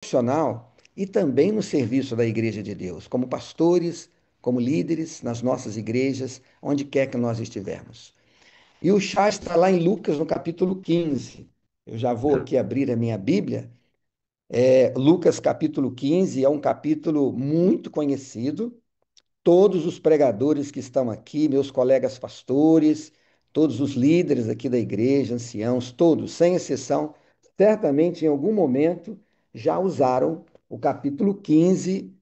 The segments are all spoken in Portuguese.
profissional e também no serviço da Igreja de Deus, como pastores, como líderes nas nossas igrejas, onde quer que nós estivermos. E o chá está lá em Lucas, no capítulo 15. Eu já vou aqui abrir a minha Bíblia. Lucas, capítulo 15, é um capítulo muito conhecido. Todos os pregadores que estão aqui, meus colegas pastores, todos os líderes aqui da igreja, anciãos, todos, sem exceção, certamente em algum momento já usaram o capítulo 15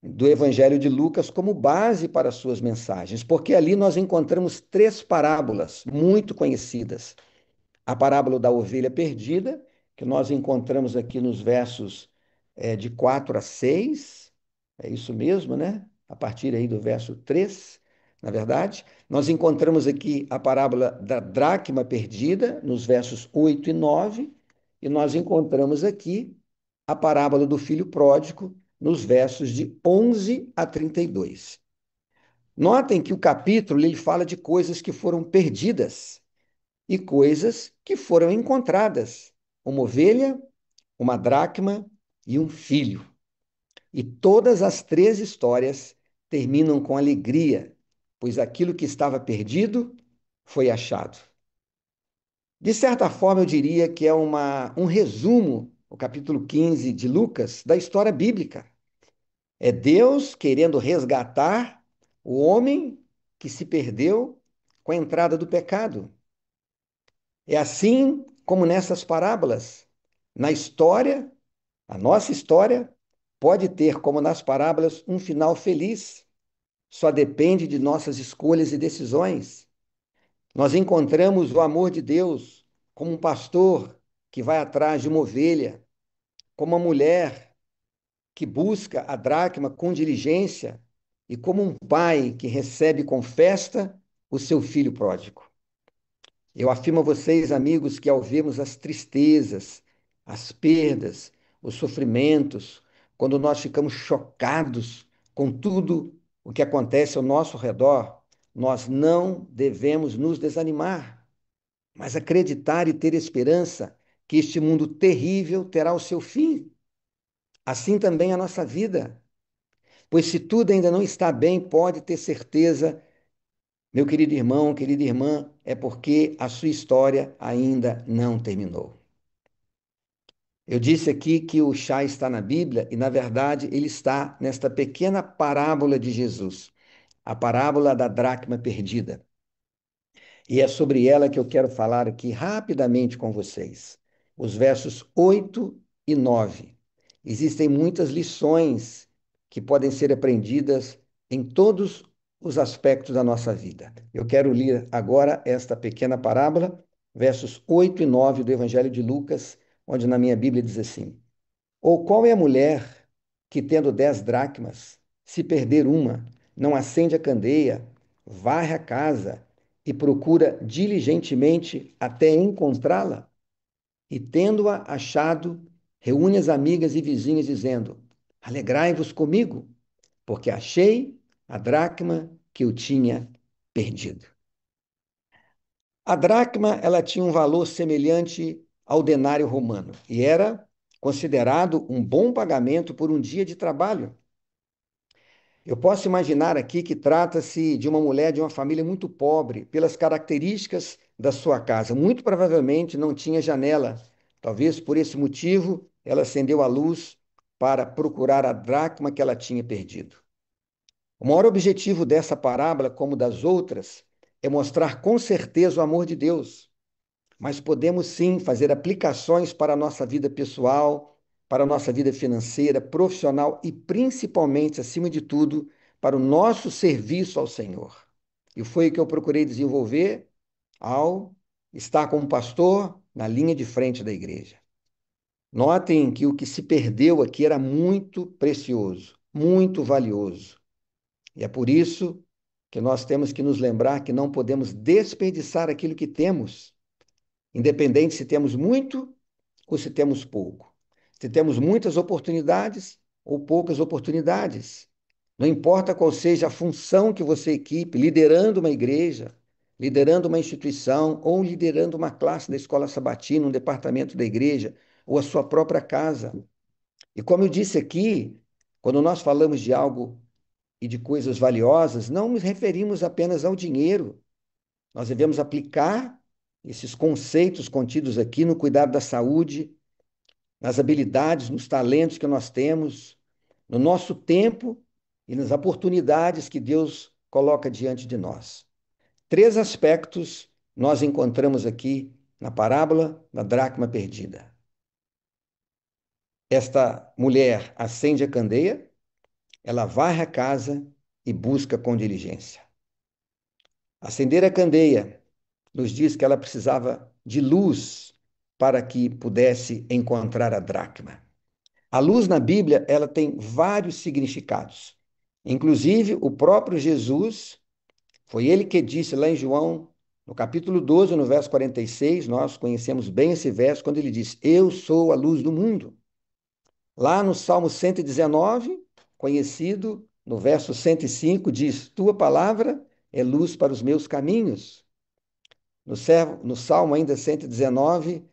do Evangelho de Lucas como base para as suas mensagens, porque ali nós encontramos três parábolas muito conhecidas. A parábola da ovelha perdida, que nós encontramos aqui nos versos de 4 a 6, é isso mesmo, né? A partir aí do verso 3, na verdade. Nós encontramos aqui a parábola da dracma perdida, nos versos 8 e 9, e nós encontramos aqui a parábola do filho pródigo, nos versos de 11 a 32. Notem que o capítulo ele fala de coisas que foram perdidas e coisas que foram encontradas: uma ovelha, uma dracma e um filho. E todas as três histórias terminam com alegria, pois aquilo que estava perdido foi achado. De certa forma, eu diria que é um resumo, o capítulo 15 de Lucas, da história bíblica. É Deus querendo resgatar o homem que se perdeu com a entrada do pecado. É assim como nessas parábolas. Na história, a nossa história pode ter, como nas parábolas, um final feliz. Só depende de nossas escolhas e decisões. Nós encontramos o amor de Deus como um pastor que vai atrás de uma ovelha, como uma mulher que busca a dracma com diligência e como um pai que recebe com festa o seu filho pródigo. Eu afirmo a vocês, amigos, que ao vermos as tristezas, as perdas, os sofrimentos, quando nós ficamos chocados com tudo o que acontece ao nosso redor, nós não devemos nos desanimar, mas acreditar e ter esperança que este mundo terrível terá o seu fim. Assim também a nossa vida. Pois se tudo ainda não está bem, pode ter certeza, meu querido irmão, querida irmã, é porque a sua história ainda não terminou. Eu disse aqui que o chá está na Bíblia e, na verdade, ele está nesta pequena parábola de Jesus, a parábola da dracma perdida. E é sobre ela que eu quero falar aqui rapidamente com vocês. Os versos 8 e 9. Existem muitas lições que podem ser aprendidas em todos os aspectos da nossa vida. Eu quero ler agora esta pequena parábola, versos 8 e 9 do Evangelho de Lucas, onde na minha Bíblia diz assim: Ou qual é a mulher que, tendo 10 dracmas, se perder uma, não acende a candeia, varre a casa e procura diligentemente até encontrá-la? E, tendo-a achado, reúne as amigas e vizinhas, dizendo: Alegrai-vos comigo, porque achei a dracma que eu tinha perdido. A dracma, ela tinha um valor semelhante ao denário romano e era considerado um bom pagamento por um dia de trabalho. Eu posso imaginar aqui que trata-se de uma mulher de uma família muito pobre, pelas características da sua casa. Muito provavelmente não tinha janela. Talvez por esse motivo ela acendeu a luz para procurar a dracma que ela tinha perdido. O maior objetivo dessa parábola, como das outras, é mostrar com certeza o amor de Deus. Mas podemos sim fazer aplicações para a nossa vida pessoal, para a nossa vida financeira, profissional e principalmente, acima de tudo, para o nosso serviço ao Senhor. E foi o que eu procurei desenvolver ao estar como pastor na linha de frente da igreja. Notem que o que se perdeu aqui era muito precioso, muito valioso. E é por isso que nós temos que nos lembrar que não podemos desperdiçar aquilo que temos, independente se temos muito ou se temos pouco. Se temos muitas oportunidades ou poucas oportunidades. Não importa qual seja a função que você equipe, liderando uma igreja, liderando uma instituição ou liderando uma classe da escola sabatina, um departamento da igreja ou a sua própria casa. E como eu disse aqui, quando nós falamos de algo e de coisas valiosas, não nos referimos apenas ao dinheiro. Nós devemos aplicar esses conceitos contidos aqui no cuidado da saúde, nas habilidades, nos talentos que nós temos, no nosso tempo e nas oportunidades que Deus coloca diante de nós. Três aspectos nós encontramos aqui na parábola da dracma perdida. Esta mulher acende a candeia, ela varre a casa e busca com diligência. Acender a candeia nos diz que ela precisava de luz para que pudesse encontrar a dracma. A luz na Bíblia, ela tem vários significados. Inclusive, o próprio Jesus, foi ele que disse lá em João, no capítulo 12, no verso 46, nós conhecemos bem esse verso, quando ele diz: Eu sou a luz do mundo. Lá no Salmo 119, conhecido, no verso 105, diz: Tua palavra é luz para os meus caminhos. No Salmo ainda 119,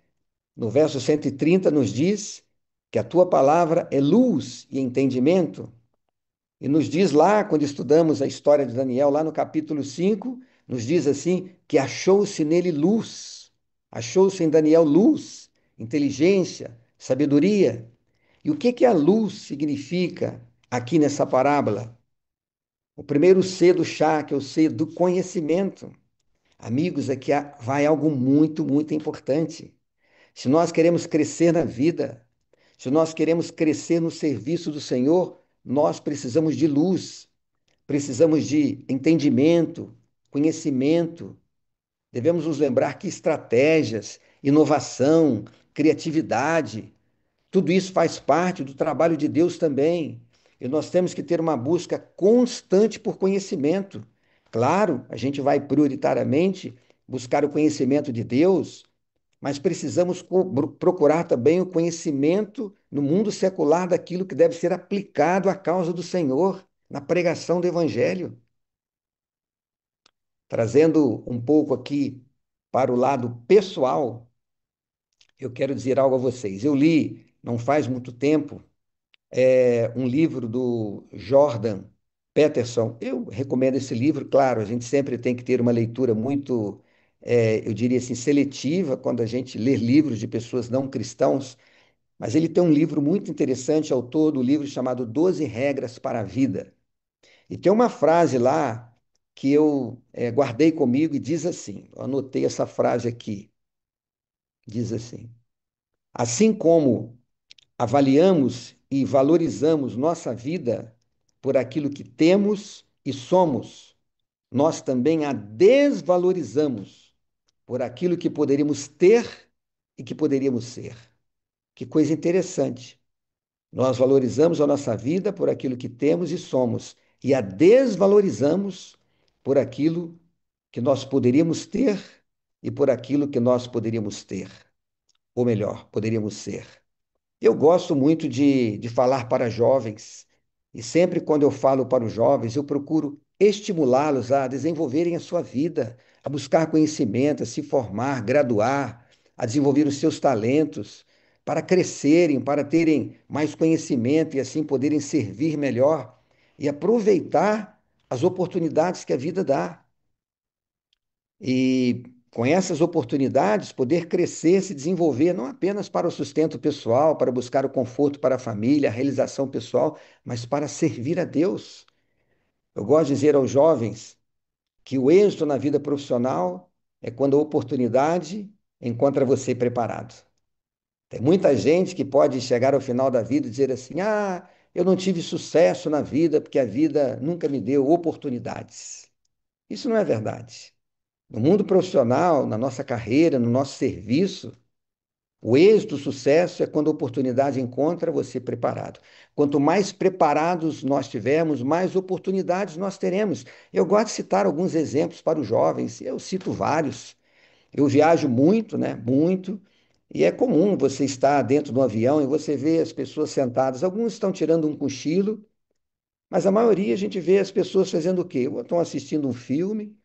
no verso 130, nos diz que a tua palavra é luz e entendimento. E nos diz lá, quando estudamos a história de Daniel, lá no capítulo 5, nos diz assim: que achou-se nele luz. Achou-se em Daniel luz, inteligência, sabedoria. E o que que a luz significa aqui nessa parábola? O primeiro C do chá, que é o C do conhecimento. Amigos, aqui vai algo muito, muito importante. Se nós queremos crescer na vida, se nós queremos crescer no serviço do Senhor, nós precisamos de luz, precisamos de entendimento, conhecimento. Devemos nos lembrar que estratégias, inovação, criatividade, tudo isso faz parte do trabalho de Deus também. E nós temos que ter uma busca constante por conhecimento. Claro, a gente vai prioritariamente buscar o conhecimento de Deus, mas precisamos procurar também o conhecimento no mundo secular daquilo que deve ser aplicado à causa do Senhor, na pregação do Evangelho. Trazendo um pouco aqui para o lado pessoal, eu quero dizer algo a vocês. Eu li, não faz muito tempo, um livro do Jordan Peterson. Eu recomendo esse livro, claro, a gente sempre tem que ter uma leitura muito, eu diria assim, seletiva quando a gente lê livros de pessoas não cristãos, mas ele tem um livro muito interessante, autor do livro chamado Doze Regras para a Vida. E tem uma frase lá que eu guardei comigo e diz assim, eu anotei essa frase aqui, diz assim: assim como avaliamos e valorizamos nossa vida por aquilo que temos e somos, nós também a desvalorizamos por aquilo que poderíamos ter e que poderíamos ser. Que coisa interessante. Nós valorizamos a nossa vida por aquilo que temos e somos, e a desvalorizamos por aquilo que nós poderíamos ter e por aquilo que nós poderíamos ter, ou melhor, poderíamos ser. Eu gosto muito de falar para jovens, e sempre quando eu falo para os jovens, eu procuro estimulá-los a desenvolverem a sua vida, a buscar conhecimento, a se formar, graduar, a desenvolver os seus talentos, para crescerem, para terem mais conhecimento e assim poderem servir melhor e aproveitar as oportunidades que a vida dá. E com essas oportunidades, poder crescer, se desenvolver, não apenas para o sustento pessoal, para buscar o conforto para a família, a realização pessoal, mas para servir a Deus. Eu gosto de dizer aos jovens que o êxito na vida profissional é quando a oportunidade encontra você preparado. Tem muita gente que pode chegar ao final da vida e dizer assim: ah, eu não tive sucesso na vida porque a vida nunca me deu oportunidades. Isso não é verdade. No mundo profissional, na nossa carreira, no nosso serviço, o êxito, o sucesso é quando a oportunidade encontra você preparado. Quanto mais preparados nós tivermos, mais oportunidades nós teremos. Eu gosto de citar alguns exemplos para os jovens, eu cito vários. Eu viajo muito, né? Muito. E é comum você estar dentro de um avião e você vê as pessoas sentadas. Alguns estão tirando um cochilo, mas a maioria a gente vê as pessoas fazendo o quê? Ou estão assistindo um filme,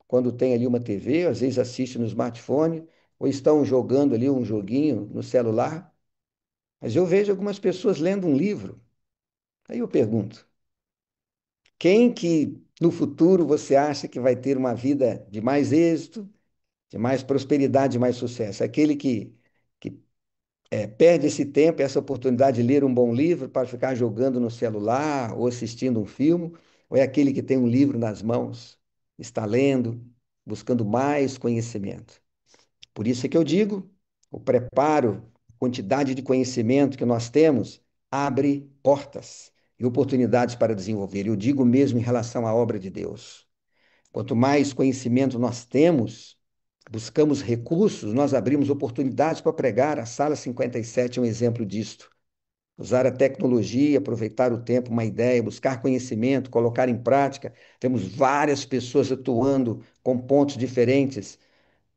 quando tem ali uma TV, às vezes assiste no smartphone, ou estão jogando ali um joguinho no celular. Mas eu vejo algumas pessoas lendo um livro. Aí eu pergunto: quem que no futuro você acha que vai ter uma vida de mais êxito, de mais prosperidade, de mais sucesso? Aquele que perde esse tempo, essa oportunidade de ler um bom livro para ficar jogando no celular ou assistindo um filme? Ou é aquele que tem um livro nas mãos, está lendo, buscando mais conhecimento? Por isso é que eu digo, o preparo, a quantidade de conhecimento que nós temos, abre portas e oportunidades para desenvolver. Eu digo mesmo em relação à obra de Deus. Quanto mais conhecimento nós temos, buscamos recursos, nós abrimos oportunidades para pregar. A Sala 57 é um exemplo disto. Usar a tecnologia, aproveitar o tempo, uma ideia, buscar conhecimento, colocar em prática. Temos várias pessoas atuando com pontos diferentes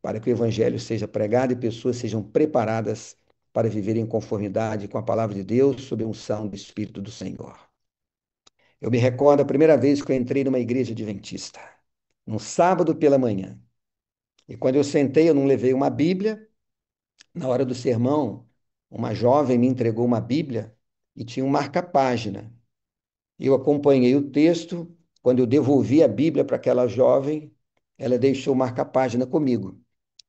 para que o evangelho seja pregado e pessoas sejam preparadas para viver em conformidade com a palavra de Deus, sob a unção do Espírito do Senhor. Eu me recordo a primeira vez que eu entrei numa igreja adventista, num sábado pela manhã. E quando eu sentei, eu não levei uma Bíblia. Na hora do sermão, uma jovem me entregou uma Bíblia e tinha um marca-página. Eu acompanhei o texto. Quando eu devolvi a Bíblia para aquela jovem, ela deixou o marca-página comigo.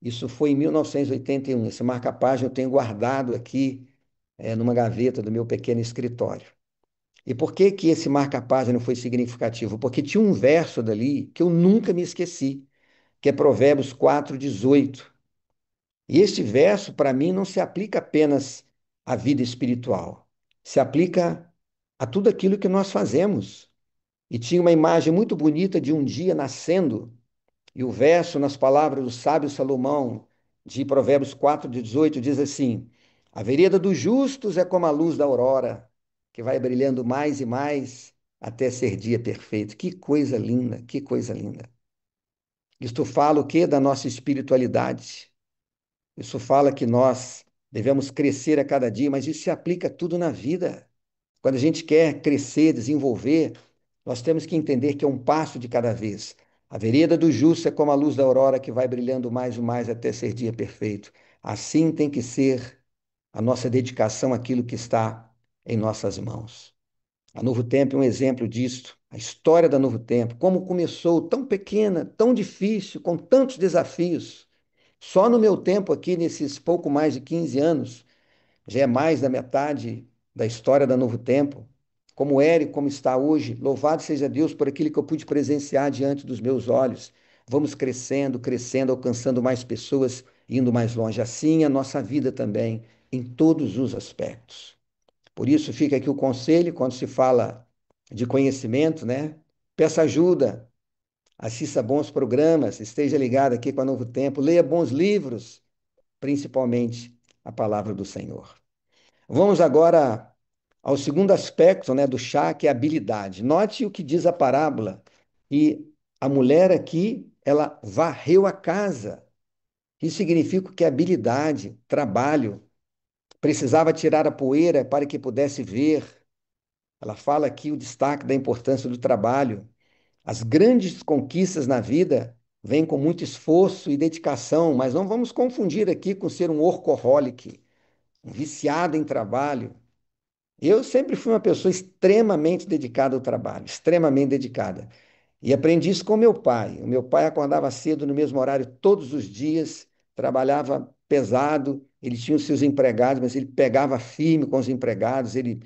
Isso foi em 1981. Esse marca-página eu tenho guardado aqui, numa gaveta do meu pequeno escritório. E por que que esse marca-página foi significativo? Porque tinha um verso dali que eu nunca me esqueci, que é Provérbios 4:18. E este verso, para mim, não se aplica apenas à vida espiritual, se aplica a tudo aquilo que nós fazemos. E tinha uma imagem muito bonita de um dia nascendo, e o verso, nas palavras do sábio Salomão, de Provérbios 4:18, diz assim: a vereda dos justos é como a luz da aurora, que vai brilhando mais e mais até ser dia perfeito. Que coisa linda, que coisa linda. Isto fala o quê? Da nossa espiritualidade. Isso fala que nós devemos crescer a cada dia, mas isso se aplica a tudo na vida. Quando a gente quer crescer, desenvolver, nós temos que entender que é um passo de cada vez. A vereda do justo é como a luz da aurora que vai brilhando mais e mais até ser dia perfeito. Assim tem que ser a nossa dedicação àquilo que está em nossas mãos. A Novo Tempo é um exemplo disto. A história da Novo Tempo, como começou tão pequena, tão difícil, com tantos desafios. Só no meu tempo aqui, nesses pouco mais de 15 anos, já é mais da metade da história da Novo Tempo. Como era e como está hoje, louvado seja Deus por aquilo que eu pude presenciar diante dos meus olhos. Vamos crescendo, crescendo, alcançando mais pessoas, indo mais longe. Assim a nossa vida também, em todos os aspectos. Por isso fica aqui o conselho, quando se fala de conhecimento, né? Peça ajuda, assista bons programas, esteja ligado aqui com a Novo Tempo, leia bons livros, principalmente a palavra do Senhor. Vamos agora ao segundo aspecto, né, do chá, que é a habilidade. Note o que diz a parábola. E a mulher aqui, ela varreu a casa. Isso significa que é habilidade, trabalho. Precisava tirar a poeira para que pudesse ver. Ela fala aqui o destaque da importância do trabalho. As grandes conquistas na vida vêm com muito esforço e dedicação, mas não vamos confundir aqui com ser um workaholic, um viciado em trabalho. Eu sempre fui uma pessoa extremamente dedicada ao trabalho, extremamente dedicada. E aprendi isso com meu pai. O meu pai acordava cedo no mesmo horário todos os dias, trabalhava pesado, ele tinha os seus empregados, mas ele pegava firme com os empregados, ele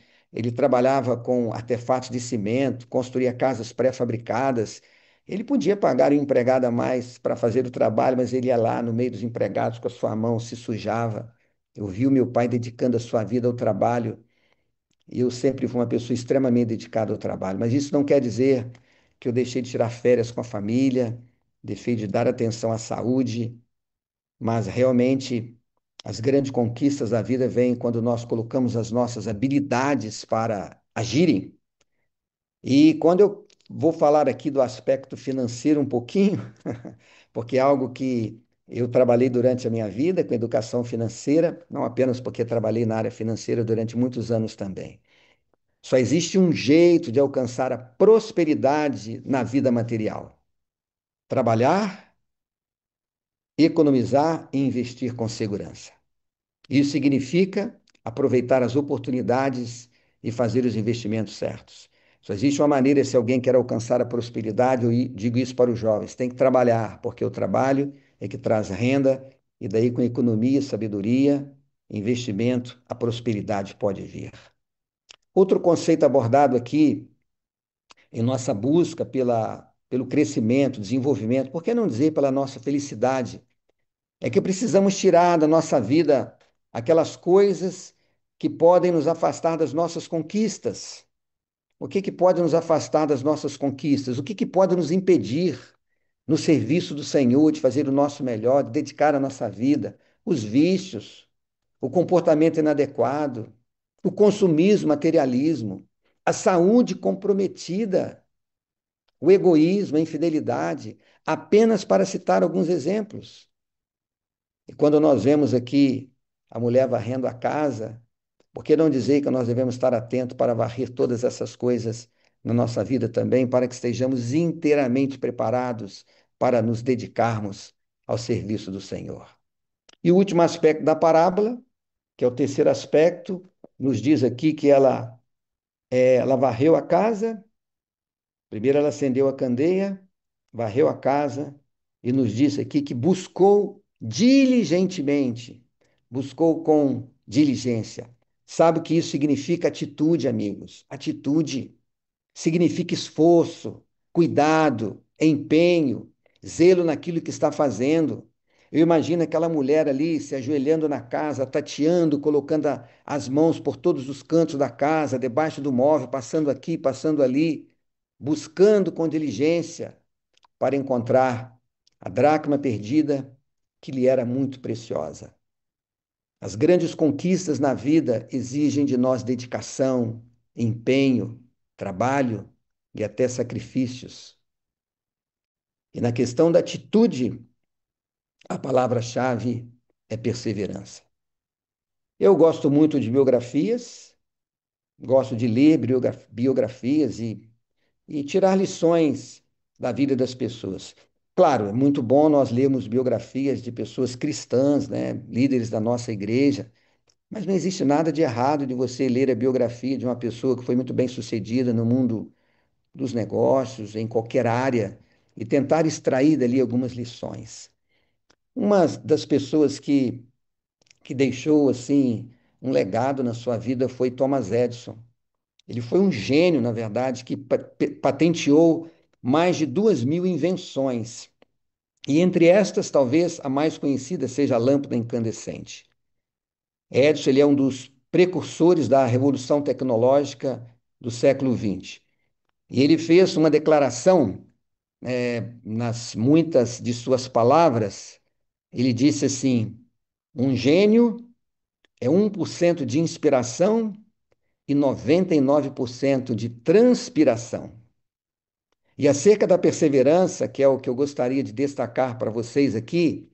trabalhava com artefatos de cimento, construía casas pré-fabricadas. Ele podia pagar um empregado a mais para fazer o trabalho, mas ele ia lá no meio dos empregados com a sua mão, se sujava. Eu vi o meu pai dedicando a sua vida ao trabalho e eu sempre fui uma pessoa extremamente dedicada ao trabalho. Mas isso não quer dizer que eu deixei de tirar férias com a família, deixei de dar atenção à saúde, mas realmente as grandes conquistas da vida vêm quando nós colocamos as nossas habilidades para agirem. E quando eu vou falar aqui do aspecto financeiro um pouquinho, porque é algo que eu trabalhei durante a minha vida com educação financeira, não apenas porque trabalhei na área financeira durante muitos anos também. Só existe um jeito de alcançar a prosperidade na vida material: trabalhar, economizar e investir com segurança. Isso significa aproveitar as oportunidades e fazer os investimentos certos. Só existe uma maneira, se alguém quer alcançar a prosperidade, eu digo isso para os jovens, tem que trabalhar, porque o trabalho é que traz renda, e daí com economia, sabedoria, investimento, a prosperidade pode vir. Outro conceito abordado aqui em nossa busca pelo crescimento, desenvolvimento, por que não dizer pela nossa felicidade, é que precisamos tirar da nossa vida aquelas coisas que podem nos afastar das nossas conquistas. O que que pode nos afastar das nossas conquistas? O que que pode nos impedir no serviço do Senhor de fazer o nosso melhor, de dedicar a nossa vida? Os vícios, o comportamento inadequado, o consumismo, materialismo, a saúde comprometida, o egoísmo, a infidelidade, apenas para citar alguns exemplos. E quando nós vemos aqui a mulher varrendo a casa, por que não dizer que nós devemos estar atentos para varrer todas essas coisas na nossa vida também, para que estejamos inteiramente preparados para nos dedicarmos ao serviço do Senhor? E o último aspecto da parábola, que é o terceiro aspecto, nos diz aqui que ela varreu a casa. Primeiro ela acendeu a candeia, varreu a casa e nos disse aqui que buscou diligentemente, buscou com diligência. Sabe o que isso significa? Atitude, amigos. Atitude significa esforço, cuidado, empenho, zelo naquilo que está fazendo. Eu imagino aquela mulher ali se ajoelhando na casa, tateando, colocando as mãos por todos os cantos da casa, debaixo do móvel, passando aqui, passando ali, buscando com diligência para encontrar a dracma perdida que lhe era muito preciosa. As grandes conquistas na vida exigem de nós dedicação, empenho, trabalho e até sacrifícios. E na questão da atitude, a palavra-chave é perseverança. Eu gosto muito de biografias, gosto de ler biografias e tirar lições da vida das pessoas. Claro, é muito bom nós lermos biografias de pessoas cristãs, né, líderes da nossa igreja, mas não existe nada de errado de você ler a biografia de uma pessoa que foi muito bem sucedida no mundo dos negócios, em qualquer área, e tentar extrair dali algumas lições. Uma das pessoas que deixou assim um legado na sua vida foi Thomas Edison. Ele foi um gênio, na verdade, que patenteou mais de 2.000 invenções. E entre estas, talvez a mais conhecida seja a lâmpada incandescente. Edison, ele é um dos precursores da revolução tecnológica do século XX. E ele fez uma declaração, nas muitas de suas palavras, ele disse assim: um gênio é 1% de inspiração e 99% de transpiração. E acerca da perseverança, que é o que eu gostaria de destacar para vocês aqui,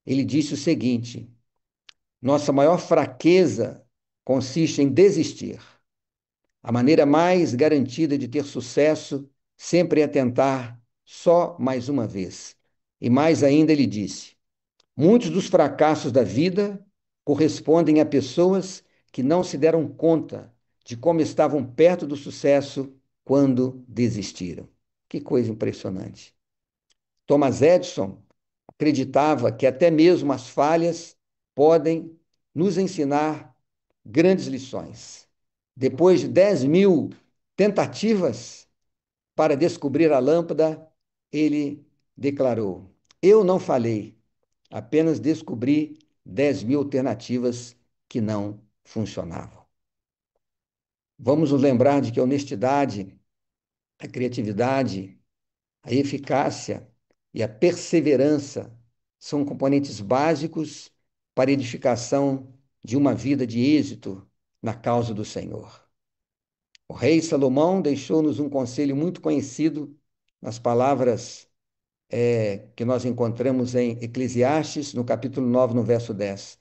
ele disse o seguinte: nossa maior fraqueza consiste em desistir. A maneira mais garantida de ter sucesso sempre é tentar só mais uma vez. E mais ainda, ele disse: muitos dos fracassos da vida correspondem a pessoas que não se deram conta de como estavam perto do sucesso quando desistiram. Que coisa impressionante. Thomas Edison acreditava que até mesmo as falhas podem nos ensinar grandes lições. Depois de 10.000 tentativas para descobrir a lâmpada, ele declarou: eu não falhei, apenas descobri 10.000 alternativas que não funcionavam. Vamos nos lembrar de que a honestidade, a criatividade, a eficácia e a perseverança são componentes básicos para a edificação de uma vida de êxito na causa do Senhor. O rei Salomão deixou-nos um conselho muito conhecido nas palavras que nós encontramos em Eclesiastes, no capítulo 9, no verso 10.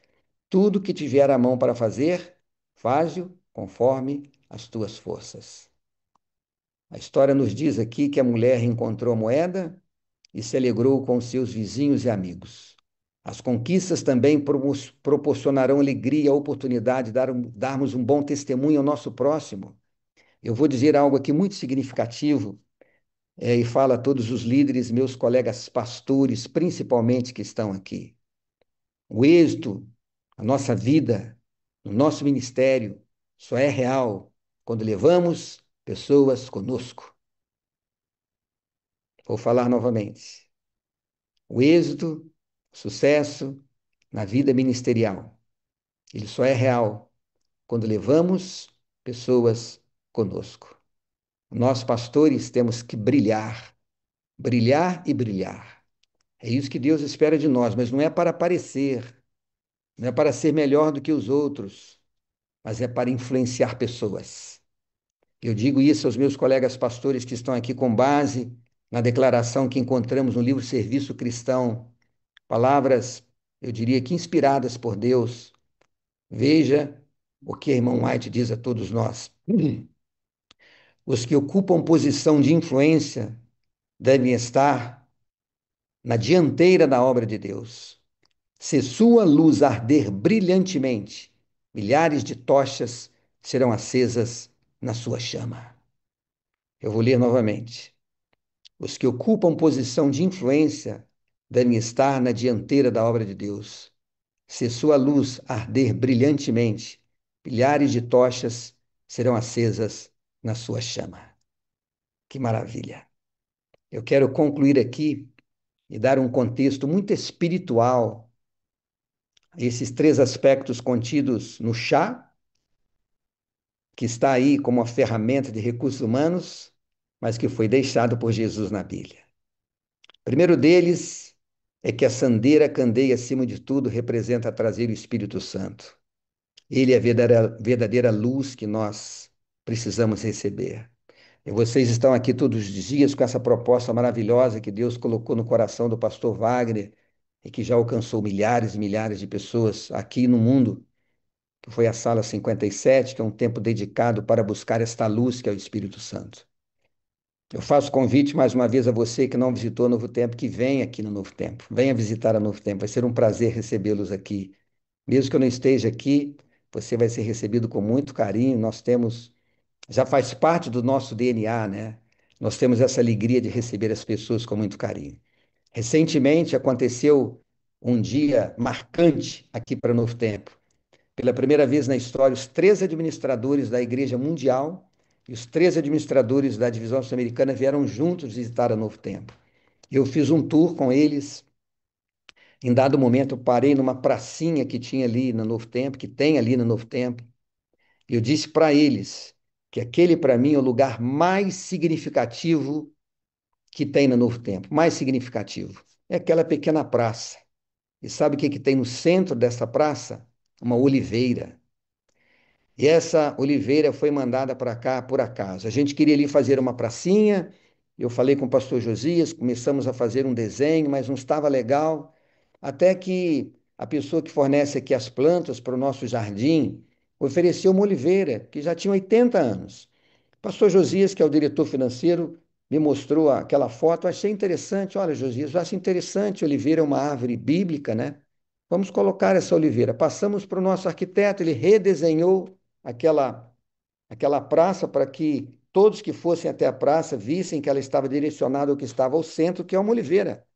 Tudo que tiver a mão para fazer, faz-o conforme as tuas forças. A história nos diz aqui que a mulher encontrou a moeda e se alegrou com seus vizinhos e amigos. As conquistas também proporcionarão alegria e a oportunidade de darmos um bom testemunho ao nosso próximo. Eu vou dizer algo aqui muito significativo, e falo a todos os líderes, meus colegas pastores, principalmente que estão aqui. O êxito, a nossa vida, o nosso ministério, só é real quando levamos pessoas conosco. Vou falar novamente. O êxito, o sucesso na vida ministerial, ele só é real quando levamos pessoas conosco. Nós, pastores, temos que brilhar, brilhar e brilhar. É isso que Deus espera de nós, mas não é para aparecer, não é para ser melhor do que os outros, mas é para influenciar pessoas. Eu digo isso aos meus colegas pastores que estão aqui com base na declaração que encontramos no livro Serviço Cristão, palavras, eu diria que inspiradas por Deus. Veja o que a irmã White diz a todos nós. Os que ocupam posição de influência devem estar na dianteira da obra de Deus. Se sua luz arder brilhantemente, milhares de tochas serão acesas na sua chama. Eu vou ler novamente. Os que ocupam posição de influência devem estar na dianteira da obra de Deus. Se sua luz arder brilhantemente, milhares de tochas serão acesas na sua chama. Que maravilha! Eu quero concluir aqui e dar um contexto muito espiritual a esses três aspectos contidos no chá, que está aí como uma ferramenta de recursos humanos, mas que foi deixado por Jesus na Bíblia. O primeiro deles é que a sandeira candeia, acima de tudo, representa trazer o Espírito Santo. Ele é a verdadeira luz que nós precisamos receber. E vocês estão aqui todos os dias com essa proposta maravilhosa que Deus colocou no coração do pastor Wagner e que já alcançou milhares e milhares de pessoas aqui no mundo, que foi a Sala 57, que é um tempo dedicado para buscar esta luz que é o Espírito Santo. Eu faço convite mais uma vez a você que não visitou o Novo Tempo, que venha aqui no Novo Tempo. Venha visitar o Novo Tempo. Vai ser um prazer recebê-los aqui. Mesmo que eu não esteja aqui, você vai ser recebido com muito carinho. Já faz parte do nosso DNA, né? Nós temos essa alegria de receber as pessoas com muito carinho. Recentemente aconteceu um dia marcante aqui para o Novo Tempo. Pela primeira vez na história, os três administradores da Igreja Mundial e os três administradores da Divisão Sul-Americana vieram juntos visitar a Novo Tempo. Eu fiz um tour com eles. Em dado momento, eu parei numa pracinha que tinha ali no Novo Tempo, que tem ali no Novo Tempo. E eu disse para eles que aquele, para mim, é o lugar mais significativo que tem no Novo Tempo. Mais significativo. É aquela pequena praça. E sabe o que que tem no centro dessa praça? Uma oliveira. E essa oliveira foi mandada para cá por acaso. A gente queria ali fazer uma pracinha. Eu falei com o pastor Josias, começamos a fazer um desenho, mas não estava legal. Até que a pessoa que fornece aqui as plantas para o nosso jardim ofereceu uma oliveira que já tinha 80 anos. O pastor Josias, que é o diretor financeiro, me mostrou aquela foto. Eu achei interessante. Olha, Josias, eu acho interessante. Oliveira é uma árvore bíblica, né? Vamos colocar essa oliveira. Passamos para o nosso arquiteto, ele redesenhou aquela, aquela praça para que todos que fossem até a praça vissem que ela estava direcionada ao que estava ao centro, que é uma oliveira.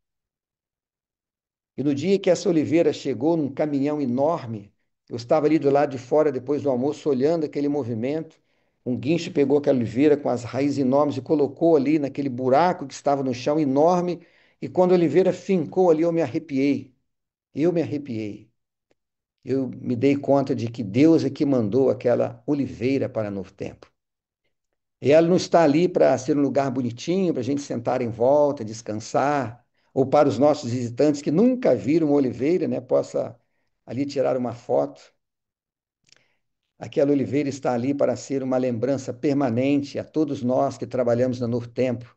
E no dia que essa oliveira chegou num caminhão enorme, eu estava ali do lado de fora depois do almoço, olhando aquele movimento. Um guincho pegou aquela oliveira com as raízes enormes e colocou ali naquele buraco que estava no chão enorme. E quando a oliveira fincou ali, eu me arrepiei. Eu me arrepiei. Eu me dei conta de que Deus é que mandou aquela oliveira para Novo Tempo. E ela não está ali para ser um lugar bonitinho, para a gente sentar em volta, descansar, ou para os nossos visitantes que nunca viram uma oliveira, né, possa ali tirar uma foto. Aquela oliveira está ali para ser uma lembrança permanente a todos nós que trabalhamos no Novo Tempo,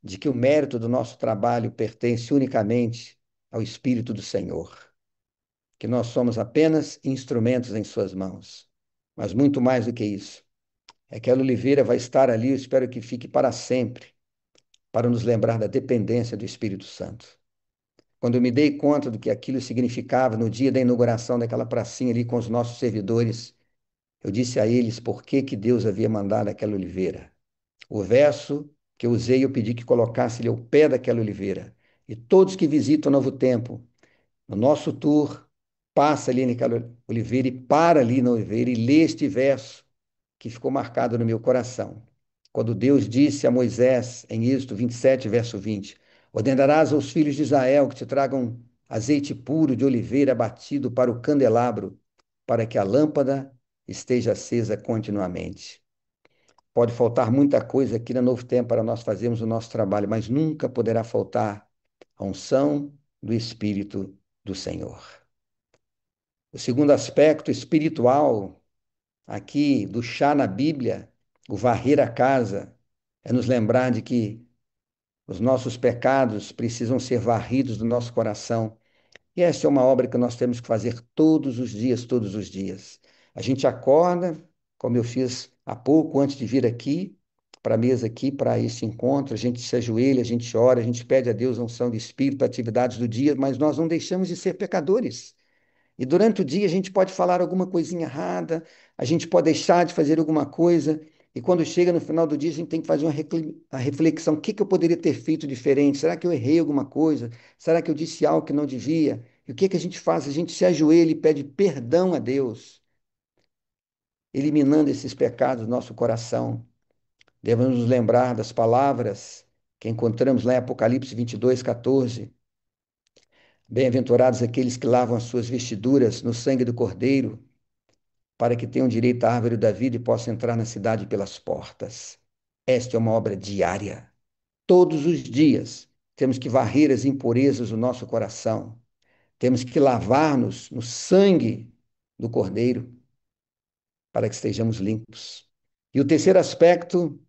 de que o mérito do nosso trabalho pertence unicamente ao Espírito do Senhor, que nós somos apenas instrumentos em suas mãos. Mas muito mais do que isso, aquela oliveira vai estar ali, eu espero que fique para sempre, para nos lembrar da dependência do Espírito Santo. quando eu me dei conta do que aquilo significava no dia da inauguração daquela pracinha ali com os nossos servidores, eu disse a eles por que que Deus havia mandado aquela oliveira. O verso que eu usei, eu pedi que colocasse-lhe ao pé daquela oliveira. E todos que visitam o Novo Tempo, no nosso tour, passa ali naquela oliveira e para ali na oliveira e lê este verso que ficou marcado no meu coração. Quando Deus disse a Moisés, em Êxodo 27, verso 20: ordenarás aos filhos de Israel que te tragam azeite puro de oliveira batido para o candelabro, para que a lâmpada esteja acesa continuamente. Pode faltar muita coisa aqui no Novo Tempo para nós fazermos o nosso trabalho, mas nunca poderá faltar a unção do Espírito do Senhor. O segundo aspecto espiritual aqui do chá na Bíblia, o varrer a casa, é nos lembrar de que os nossos pecados precisam ser varridos do nosso coração. E essa é uma obra que nós temos que fazer todos os dias, todos os dias. A gente acorda, como eu fiz há pouco, antes de vir aqui, para a mesa aqui, para esse encontro, a gente se ajoelha, a gente ora, a gente pede a Deus a unção de espírito para atividades do dia, mas nós não deixamos de ser pecadores. E durante o dia a gente pode falar alguma coisinha errada, a gente pode deixar de fazer alguma coisa, e quando chega no final do dia a gente tem que fazer uma reflexão: o que que eu poderia ter feito diferente? Será que eu errei alguma coisa? Será que eu disse algo que não devia? E o que que a gente faz? A gente se ajoelha e pede perdão a Deus, eliminando esses pecados do nosso coração. Devemos nos lembrar das palavras que encontramos lá em Apocalipse 22, 14. Bem-aventurados aqueles que lavam as suas vestiduras no sangue do Cordeiro, para que tenham direito à árvore da vida e possam entrar na cidade pelas portas. Esta é uma obra diária. Todos os dias temos que varrer as impurezas do nosso coração. Temos que lavar-nos no sangue do Cordeiro para que estejamos limpos. E o terceiro aspecto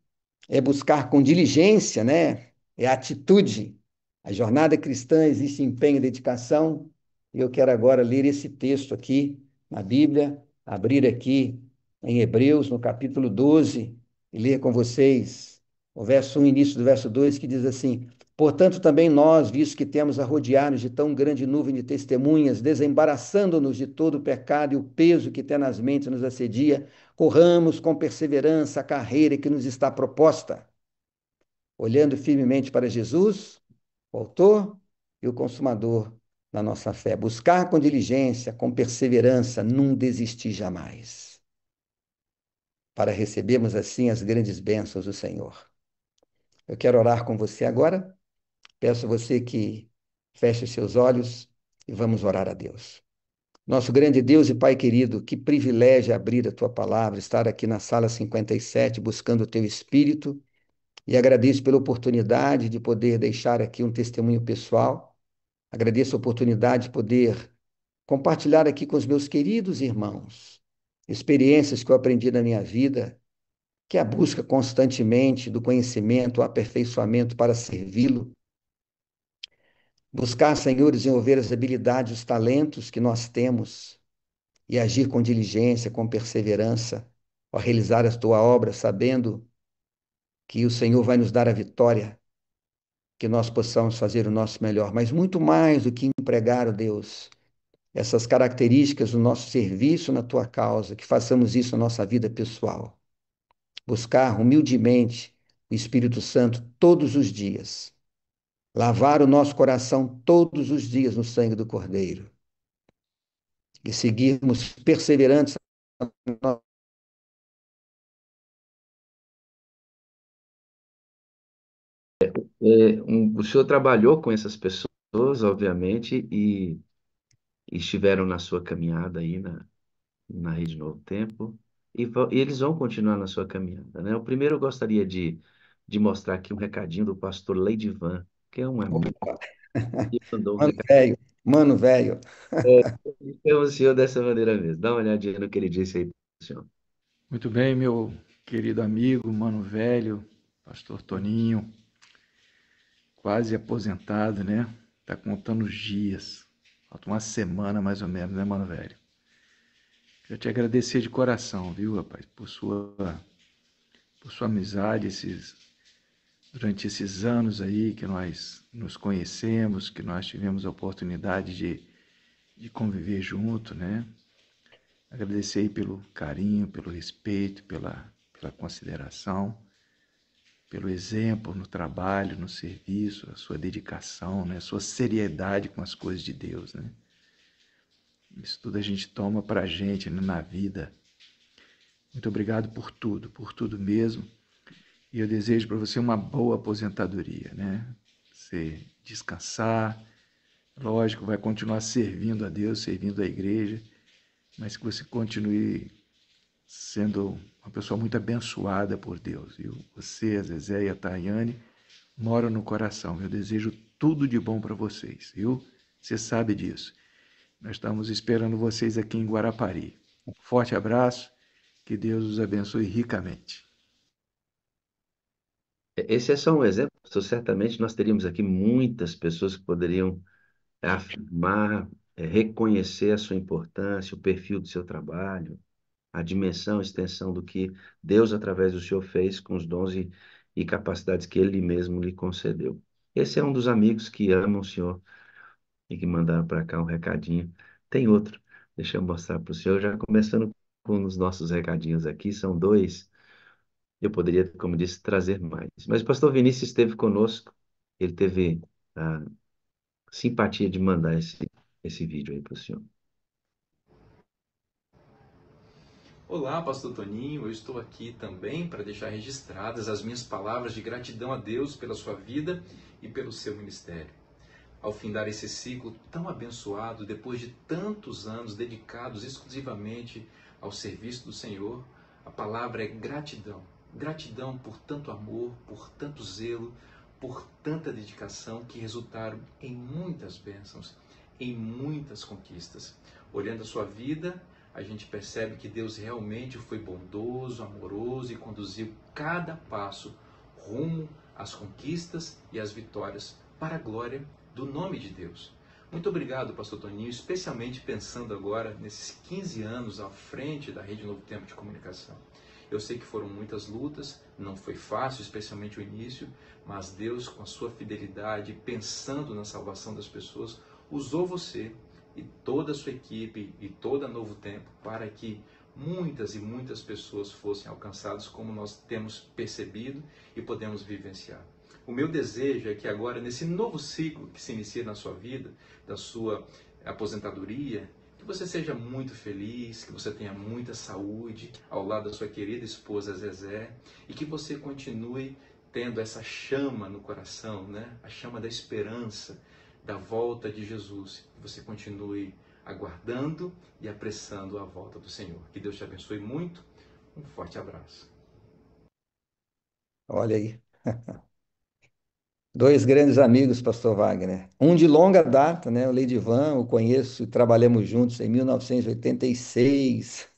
é buscar com diligência, né? É atitude. A jornada cristã existe empenho e dedicação. E eu quero agora ler esse texto aqui na Bíblia, abrir aqui em Hebreus, no capítulo 12, e ler com vocês o verso 1, início do verso 2, que diz assim: portanto, também nós, visto que temos a rodear-nos de tão grande nuvem de testemunhas, desembaraçando-nos de todo o pecado e o peso que tenazmente nos assedia, corramos com perseverança a carreira que nos está proposta, olhando firmemente para Jesus, o autor e o consumador da nossa fé. Buscar com diligência, com perseverança, não desistir jamais, para recebermos assim as grandes bênçãos do Senhor. Eu quero orar com você agora. Peço a você que feche os seus olhos e vamos orar a Deus. Nosso grande Deus e Pai querido, que privilégio abrir a Tua palavra, estar aqui na sala 57, buscando o Teu Espírito, e agradeço pela oportunidade de poder deixar aqui um testemunho pessoal. Agradeço a oportunidade de poder compartilhar aqui com os meus queridos irmãos experiências que eu aprendi na minha vida, que é a busca constantemente do conhecimento, o aperfeiçoamento para servi-lo. Buscar, Senhor, desenvolver as habilidades, os talentos que nós temos e agir com diligência, com perseverança, ao realizar a tua obra, sabendo que o Senhor vai nos dar a vitória, que nós possamos fazer o nosso melhor, mas muito mais do que empregar, ó Deus, essas características do nosso serviço na tua causa, que façamos isso na nossa vida pessoal. Buscar humildemente o Espírito Santo todos os dias, lavar o nosso coração todos os dias no sangue do Cordeiro e seguirmos perseverantes. O senhor trabalhou com essas pessoas, obviamente, e estiveram na sua caminhada aí na Rede Novo Tempo, e eles vão continuar na sua caminhada, né? O primeiro eu gostaria de mostrar aqui um recadinho do pastor Leidivan, que é um amigo que mandou um Mano recado. velho, mano velho. É o senhor dessa maneira mesmo. Dá uma olhadinha no que ele disse aí, senhor. Muito bem, meu querido amigo, mano velho, pastor Toninho, quase aposentado, né? Tá contando os dias. Falta uma semana mais ou menos, né, mano velho? Quero te agradecer de coração, viu, rapaz, por sua amizade durante esses anos aí que nós nos conhecemos, que nós tivemos a oportunidade de conviver junto, né? Agradecer aí pelo carinho, pelo respeito, pela consideração, pelo exemplo no trabalho, no serviço, a sua dedicação, né? A sua seriedade com as coisas de Deus, né? Isso tudo a gente toma pra gente, né, na vida. Muito obrigado por tudo mesmo. E eu desejo para você uma boa aposentadoria, né? Você descansar, lógico, vai continuar servindo a Deus, servindo a igreja, mas que você continue sendo uma pessoa muito abençoada por Deus, viu? Você, a Zezé e a Tayane moram no coração. Eu desejo tudo de bom para vocês, viu? Você sabe disso. Nós estamos esperando vocês aqui em Guarapari. Forte abraço, que Deus os abençoe ricamente. Esse é só um exemplo. Certamente nós teríamos aqui muitas pessoas que poderiam afirmar, reconhecer a sua importância, o perfil do seu trabalho, a dimensão, a extensão do que Deus, através do Senhor, fez com os dons e capacidades que Ele mesmo lhe concedeu. Esse é um dos amigos que amam o Senhor e que mandaram para cá um recadinho. Tem outro, deixa eu mostrar para o Senhor, já começando com os nossos recadinhos aqui, são dois. Eu poderia, como disse, trazer mais. Mas o pastor Vinícius esteve conosco, ele teve a simpatia de mandar esse vídeo aí para o senhor. Olá, Pastor Toninho. Eu estou aqui também para deixar registradas as minhas palavras de gratidão a Deus pela sua vida e pelo seu ministério. Ao findar esse ciclo tão abençoado, depois de tantos anos dedicados exclusivamente ao serviço do Senhor, a palavra é gratidão. Gratidão por tanto amor, por tanto zelo, por tanta dedicação que resultaram em muitas bênçãos, em muitas conquistas. Olhando a sua vida, a gente percebe que Deus realmente foi bondoso, amoroso e conduziu cada passo rumo às conquistas e às vitórias para a glória do nome de Deus. Muito obrigado, Pastor Toninho, especialmente pensando agora nesses 15 anos à frente da Rede Novo Tempo de Comunicação. Eu sei que foram muitas lutas, não foi fácil, especialmente o início, mas Deus, com a sua fidelidade, pensando na salvação das pessoas, usou você e toda a sua equipe e toda a Novo Tempo para que muitas e muitas pessoas fossem alcançadas, como nós temos percebido e podemos vivenciar. O meu desejo é que agora, nesse novo ciclo que se inicia na sua vida, da sua aposentadoria, que você seja muito feliz, que você tenha muita saúde ao lado da sua querida esposa Zezé e que você continue tendo essa chama no coração, né? A chama da esperança, da volta de Jesus. Que você continue aguardando e apressando a volta do Senhor. Que Deus te abençoe muito. Um forte abraço. Olha aí. Dois grandes amigos, pastor Wagner. Um de longa data, né? O Leidivan, o conheço e trabalhamos juntos em 1986.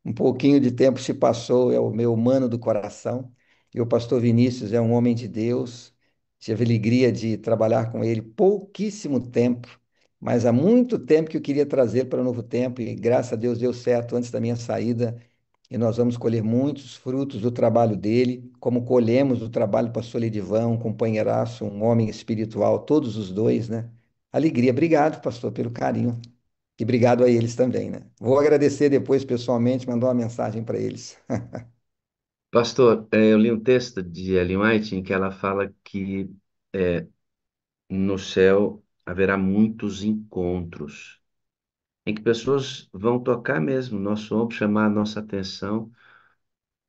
Um pouquinho de tempo se passou, é o meu mano do coração. E o pastor Vinícius é um homem de Deus. Tive a alegria de trabalhar com ele pouquíssimo tempo, mas há muito tempo que eu queria trazer para o Novo Tempo e graças a Deus deu certo antes da minha saída. E nós vamos colher muitos frutos do trabalho dele, como colhemos do trabalho do pastor Edivan, um companheiraço, um homem espiritual, todos os dois, né? Alegria. Obrigado, pastor, pelo carinho. E obrigado a eles também, né? Vou agradecer depois pessoalmente, mandar uma mensagem para eles. Pastor, eu li um texto de Ellen White em que ela fala que é, no céu haverá muitos encontros, em que pessoas vão tocar mesmo no nosso ombro, chamar a nossa atenção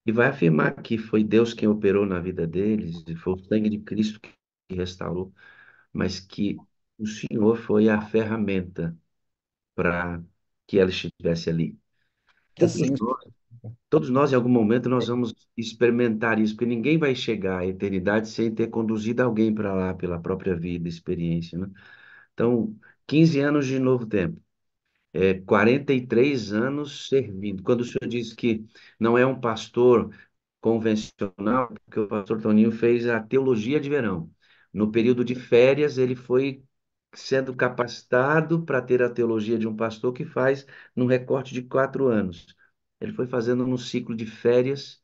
e vai afirmar que foi Deus quem operou na vida deles, e foi o sangue de Cristo que restaurou, mas que o Senhor foi a ferramenta para que ela estivesse ali. Todos Assim, nós, todos nós, em algum momento, nós vamos experimentar isso, porque ninguém vai chegar à eternidade sem ter conduzido alguém para lá pela própria vida, experiência, né? Então, 15 anos de novo tempo. 43 anos servindo. Quando o senhor diz que não é um pastor convencional, porque o pastor Toninho fez a teologia de verão. No período de férias, ele foi sendo capacitado para ter a teologia de um pastor que faz num recorte de 4 anos. Ele foi fazendo um ciclo de férias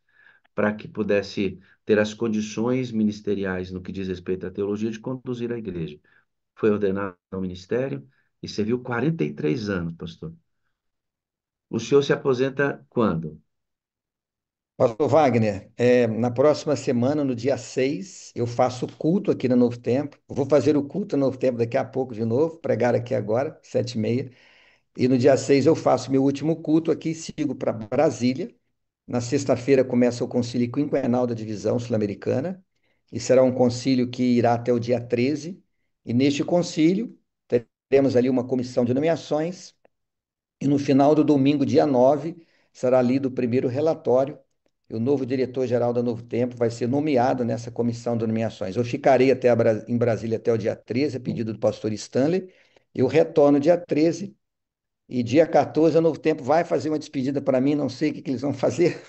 para que pudesse ter as condições ministeriais no que diz respeito à teologia de conduzir a igreja. Foi ordenado ao ministério e serviu 43 anos, pastor. O senhor se aposenta quando? Pastor Wagner, na próxima semana, no dia 6, eu faço culto aqui no Novo Tempo. Vou fazer o culto no Novo Tempo daqui a pouco de novo, pregar aqui agora, 7h30. E no dia 6 eu faço meu último culto aqui, sigo para Brasília. Na sexta-feira começa o concílio quinquenal da Divisão Sul-Americana, e será um concílio que irá até o dia 13. E neste concílio teremos ali uma comissão de nomeações, e no final do domingo, dia 9, será lido o primeiro relatório, e o novo diretor-geral da Novo Tempo vai ser nomeado nessa comissão de nomeações. Eu ficarei em Brasília até o dia 13, a pedido do pastor Stanley. Eu retorno dia 13, e dia 14 a Novo Tempo vai fazer uma despedida para mim, não sei o que que eles vão fazer.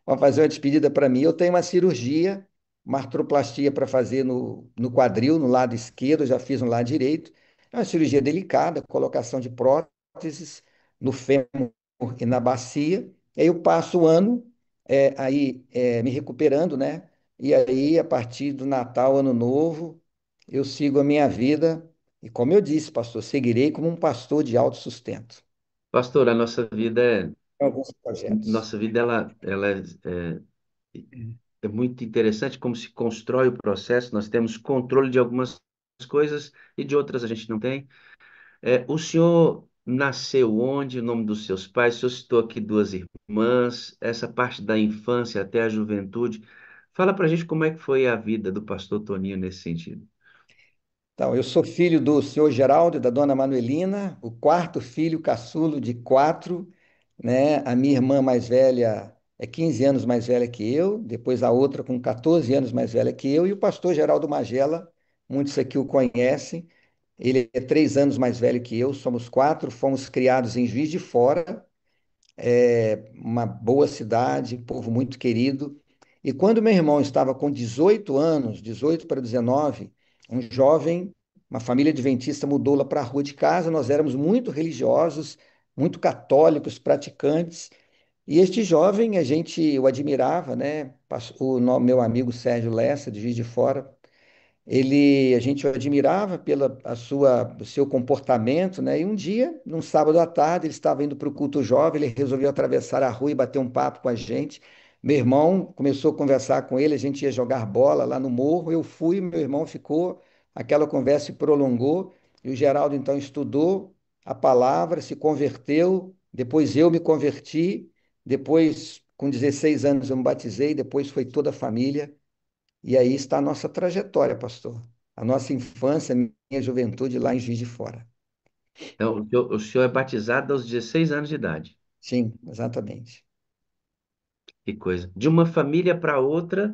Vão fazer uma despedida para mim. Eu tenho uma cirurgia, uma artroplastia para fazer no quadril, no lado esquerdo, eu já fiz no lado direito. É uma cirurgia delicada, colocação de próteses no fêmur e na bacia. E aí eu passo o ano me recuperando, né? E aí, a partir do Natal, Ano Novo, eu sigo a minha vida. E como eu disse, pastor, seguirei como um pastor de autossustento. Pastor, a nossa vida Alguns projetos. é muito interessante como se constrói o processo. Nós temos controle de algumas coisas e de outras a gente não tem. O senhor nasceu onde? O nome dos seus pais? O senhor citou aqui duas irmãs, essa parte da infância até a juventude. Fala para a gente como é que foi a vida do pastor Toninho nesse sentido. Então, eu sou filho do senhor Geraldo e da dona Manuelina, o quarto filho caçulo de quatro, né? A minha irmã mais velha é 15 anos mais velha que eu, depois a outra com 14 anos mais velha que eu, e o pastor Geraldo Magela, muitos aqui o conhecem, ele é 3 anos mais velho que eu, somos quatro, fomos criados em Juiz de Fora, uma boa cidade, povo muito querido. E quando meu irmão estava com 18 anos, 18 para 19, um jovem, uma família adventista mudou lá para a rua de casa. Nós éramos muito religiosos, muito católicos, praticantes. E este jovem, eu admirava, né? Meu amigo Sérgio Lessa, de Juiz de Fora, a gente o admirava o seu comportamento, né? E um dia, num sábado à tarde, ele estava indo para o culto jovem, ele resolveu atravessar a rua e bater um papo com a gente. Meu irmão começou a conversar com ele, a gente ia jogar bola lá no morro, eu fui, meu irmão ficou, aquela conversa se prolongou, e o Geraldo então estudou a palavra, se converteu, depois eu me converti, depois, com 16 anos, eu me batizei, depois foi toda a família. E aí está a nossa trajetória, pastor. A nossa infância, a minha juventude lá em Juiz de Fora. Então, o senhor é batizado aos 16 anos de idade. Sim, exatamente. Que coisa. De uma família para outra,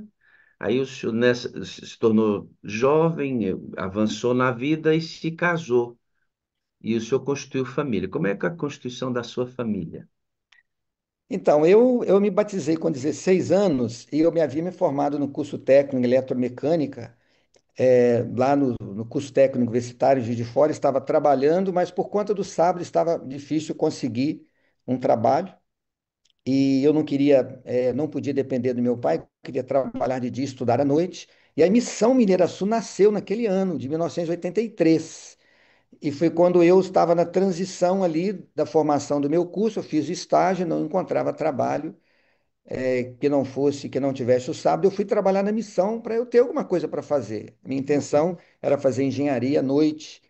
aí o senhor se tornou jovem, avançou na vida e se casou. E o senhor constituiu família. Como é que é a constituição da sua família? Então, eu me batizei com 16 anos e eu me havia me formado no curso técnico em eletromecânica, lá no curso técnico universitário de Juiz de Fora, estava trabalhando, mas por conta do sábado estava difícil conseguir um trabalho. E eu não queria, não podia depender do meu pai, queria trabalhar de dia, estudar à noite. E a Missão Mineira Sul nasceu naquele ano, de 1983. E foi quando eu estava na transição ali da formação do meu curso, eu fiz estágio, não encontrava trabalho, que não tivesse o sábado, eu fui trabalhar na missão para eu ter alguma coisa para fazer. Minha intenção era fazer engenharia à noite,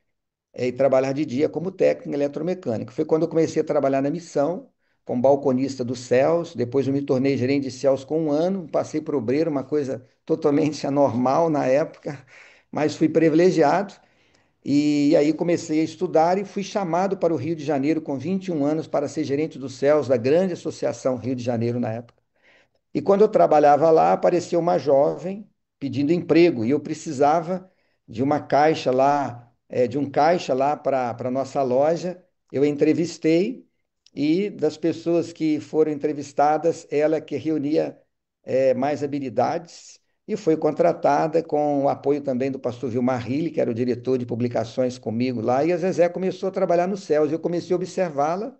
e trabalhar de dia como técnico em eletromecânico. Foi quando eu comecei a trabalhar na missão, como balconista dos céus, depois eu me tornei gerente de céus com um ano, passei por obreiro, uma coisa totalmente anormal na época, mas fui privilegiado. E aí comecei a estudar e fui chamado para o Rio de Janeiro com 21 anos para ser gerente dos céus da grande associação Rio de Janeiro na época. E quando eu trabalhava lá, apareceu uma jovem pedindo emprego e eu precisava de uma caixa lá, de um caixa lá para a nossa loja. Eu a entrevistei e das pessoas que foram entrevistadas, ela que reunia mais habilidades e foi contratada com o apoio também do pastor Vilmar Rilli, que era o diretor de publicações comigo lá, e a Zezé começou a trabalhar nos céus. Eu comecei a observá-la,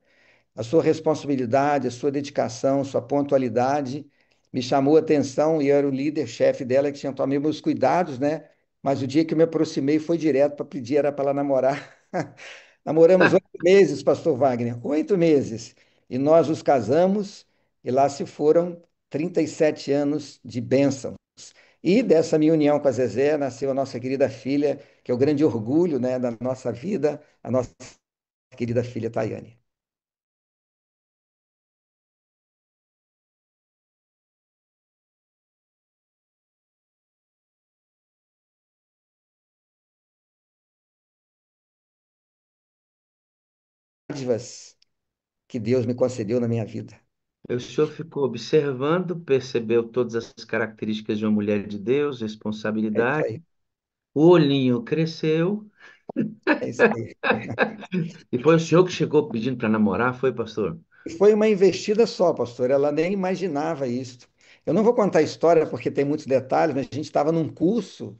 a sua responsabilidade, a sua dedicação, sua pontualidade. me chamou a atenção e eu era o líder, chefe dela, que tinha tomado meus cuidados, né? Mas o dia que eu me aproximei foi direto para pedir, era para ela namorar. Namoramos 8 meses, pastor Wagner, 8 meses. E nós nos casamos e lá se foram 37 anos de bênção. E dessa minha união com a Zezé nasceu a nossa querida filha, que é o grande orgulho, né, da nossa vida, a nossa querida filha Tayane. Dádivas que Deus me concedeu na minha vida. O senhor ficou observando, percebeu todas as características de uma mulher de Deus, É isso responsabilidade. aí, O olhinho cresceu. é isso aí. E foi o senhor que chegou pedindo para namorar, foi, pastor? Foi uma investida só, pastor. Ela nem imaginava isso. Eu não vou contar a história porque tem muitos detalhes, mas a gente estava num curso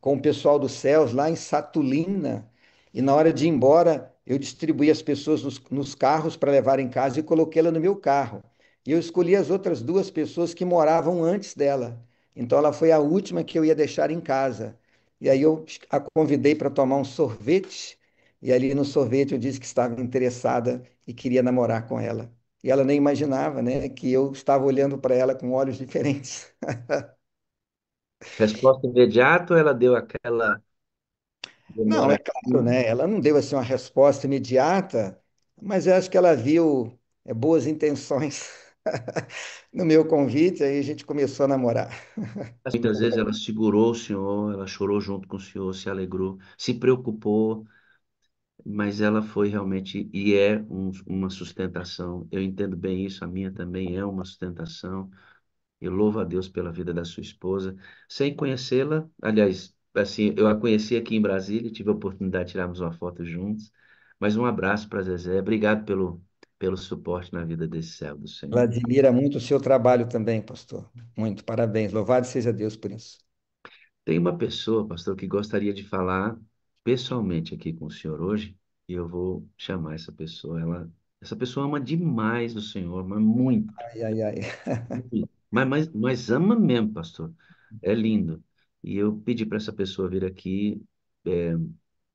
com o pessoal dos céus lá em Satulina, e na hora de ir embora, eu distribuí as pessoas nos carros para levar em casa e coloquei ela no meu carro. E eu escolhi as outras 2 pessoas que moravam antes dela. Então ela foi a última que eu ia deixar em casa. E aí eu a convidei para tomar um sorvete, e ali no sorvete eu disse que estava interessada e queria namorar com ela. E ela nem imaginava, né, que eu estava olhando para ela com olhos diferentes. Resposta imediata ou ela deu aquela Não, é demora? claro, né? Ela não deu assim uma resposta imediata, mas eu acho que ela viu boas intenções no meu convite, aí a gente começou a namorar. Muitas vezes ela segurou o senhor, ela chorou junto com o senhor, se alegrou, se preocupou, mas ela foi realmente e é uma sustentação. Eu entendo bem isso, a minha também é uma sustentação. Eu louvo a Deus pela vida da sua esposa, sem conhecê-la. Aliás, assim, eu a conheci aqui em Brasília, tive a oportunidade de tirarmos uma foto juntos. Mas um abraço para Zezé. Obrigado pelo suporte na vida desse servo do Ela Senhor. admira muito o seu trabalho também, pastor. Muito, parabéns. Louvado seja Deus por isso. Tem uma pessoa, pastor, que gostaria de falar pessoalmente aqui com o senhor hoje, e eu vou chamar essa pessoa. Essa pessoa ama demais o Senhor, mas muito. Ai, ai, ai. Muito. Mas ama mesmo, pastor. É lindo. E eu pedi para essa pessoa vir aqui, é,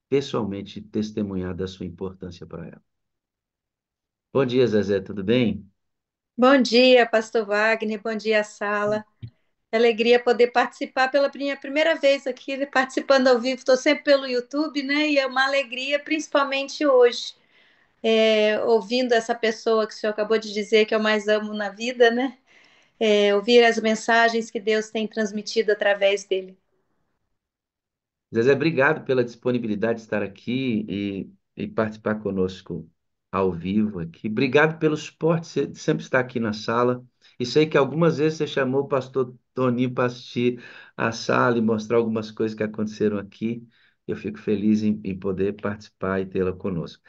pessoalmente, testemunhar da sua importância para ela. Bom dia, Zezé, tudo bem? Bom dia, Pastor Wagner. Bom dia, Sala. Alegria poder participar pela minha primeira vez aqui, participando ao vivo. Estou sempre pelo YouTube, né? E é uma alegria, principalmente hoje, ouvindo essa pessoa que o senhor acabou de dizer que eu mais amo na vida, né? Ouvir as mensagens que Deus tem transmitido através dele. Zezé, obrigado pela disponibilidade de estar aqui e participar conosco ao vivo aqui. Obrigado pelo suporte, você sempre está aqui na sala. E sei que algumas vezes você chamou o pastor Toninho para assistir a sala e mostrar algumas coisas que aconteceram aqui. Eu fico feliz em poder participar e tê-la conosco.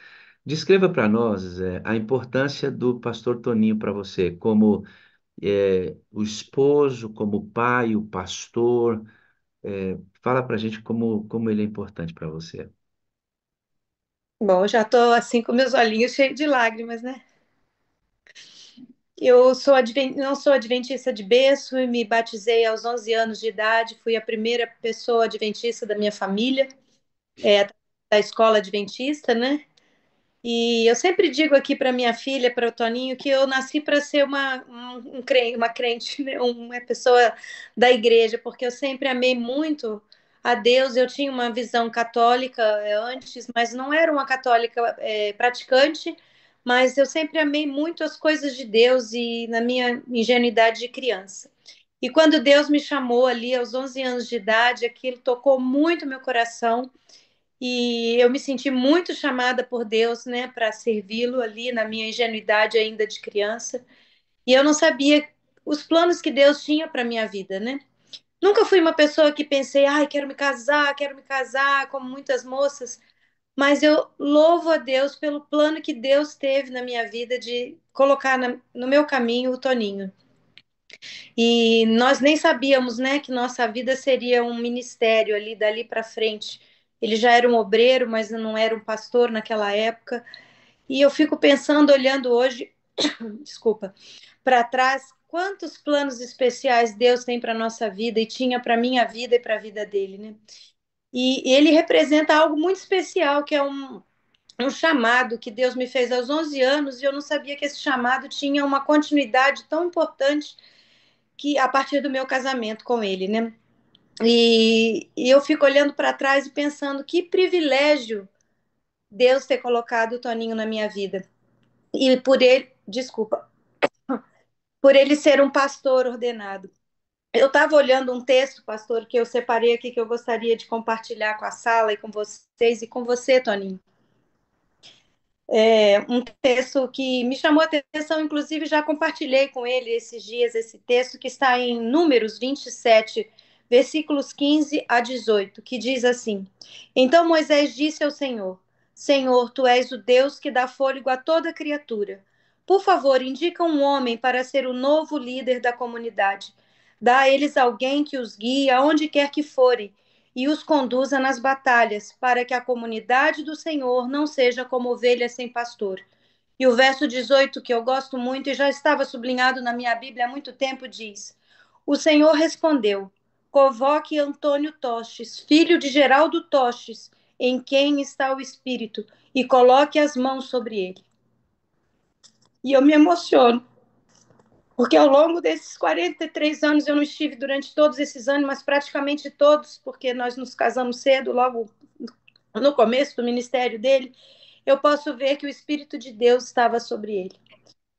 Descreva para nós, Zé, a importância do pastor Toninho para você, como o esposo, como o pai, o pastor. Fala para a gente como ele é importante para você. Bom, eu já estou assim com meus olhinhos cheios de lágrimas, né? Eu não sou adventista de berço e me batizei aos 11 anos de idade. Fui a primeira pessoa adventista da minha família, da escola adventista, né? E eu sempre digo aqui para minha filha, para o Toninho, que eu nasci para ser uma crente, né? Uma pessoa da igreja, porque eu sempre amei muito a Deus. Eu tinha uma visão católica antes, mas não era uma católica praticante, mas eu sempre amei muito as coisas de Deus e na minha ingenuidade de criança. E quando Deus me chamou ali aos 11 anos de idade, aquilo tocou muito meu coração e eu me senti muito chamada por Deus, né, para servi-lo ali na minha ingenuidade ainda de criança. E eu não sabia os planos que Deus tinha para minha vida, né? Nunca fui uma pessoa que pensei, ai, quero me casar, como muitas moças, mas eu louvo a Deus pelo plano que Deus teve na minha vida de colocar no meu caminho o Toninho. E nós nem sabíamos, né, que nossa vida seria um ministério ali dali para frente. Ele já era um obreiro, mas não era um pastor naquela época. E eu fico pensando, olhando hoje, desculpa, para trás, quantos planos especiais Deus tem para a nossa vida e tinha para a minha vida e para a vida dele, né? E ele representa algo muito especial, que é um chamado que Deus me fez aos 11 anos, e eu não sabia que esse chamado tinha uma continuidade tão importante que a partir do meu casamento com ele, né? E eu fico olhando para trás e pensando que privilégio Deus ter colocado o Toninho na minha vida. E por ele, desculpa, por ele ser um pastor ordenado. Eu estava olhando um texto, pastor, que eu separei aqui, que eu gostaria de compartilhar com a sala e com vocês e com você, Toninho. Um texto que me chamou a atenção, inclusive já compartilhei com ele esses dias esse texto, que está em Números 27, versículos 15 a 18, que diz assim: Então Moisés disse ao Senhor: Senhor, tu és o Deus que dá fôlego a toda criatura. Por favor, indica um homem para ser o novo líder da comunidade. Dá a eles alguém que os guie aonde quer que forem e os conduza nas batalhas, para que a comunidade do Senhor não seja como ovelhas sem pastor. E o verso 18, que eu gosto muito e já estava sublinhado na minha Bíblia há muito tempo, diz: O Senhor respondeu: Convoque Antônio Tostes, filho de Geraldo Tostes, em quem está o Espírito, e coloque as mãos sobre ele. E eu me emociono, porque ao longo desses 43 anos, eu não estive durante todos esses anos, mas praticamente todos, porque nós nos casamos cedo, logo no começo do ministério dele, eu posso ver que o Espírito de Deus estava sobre ele.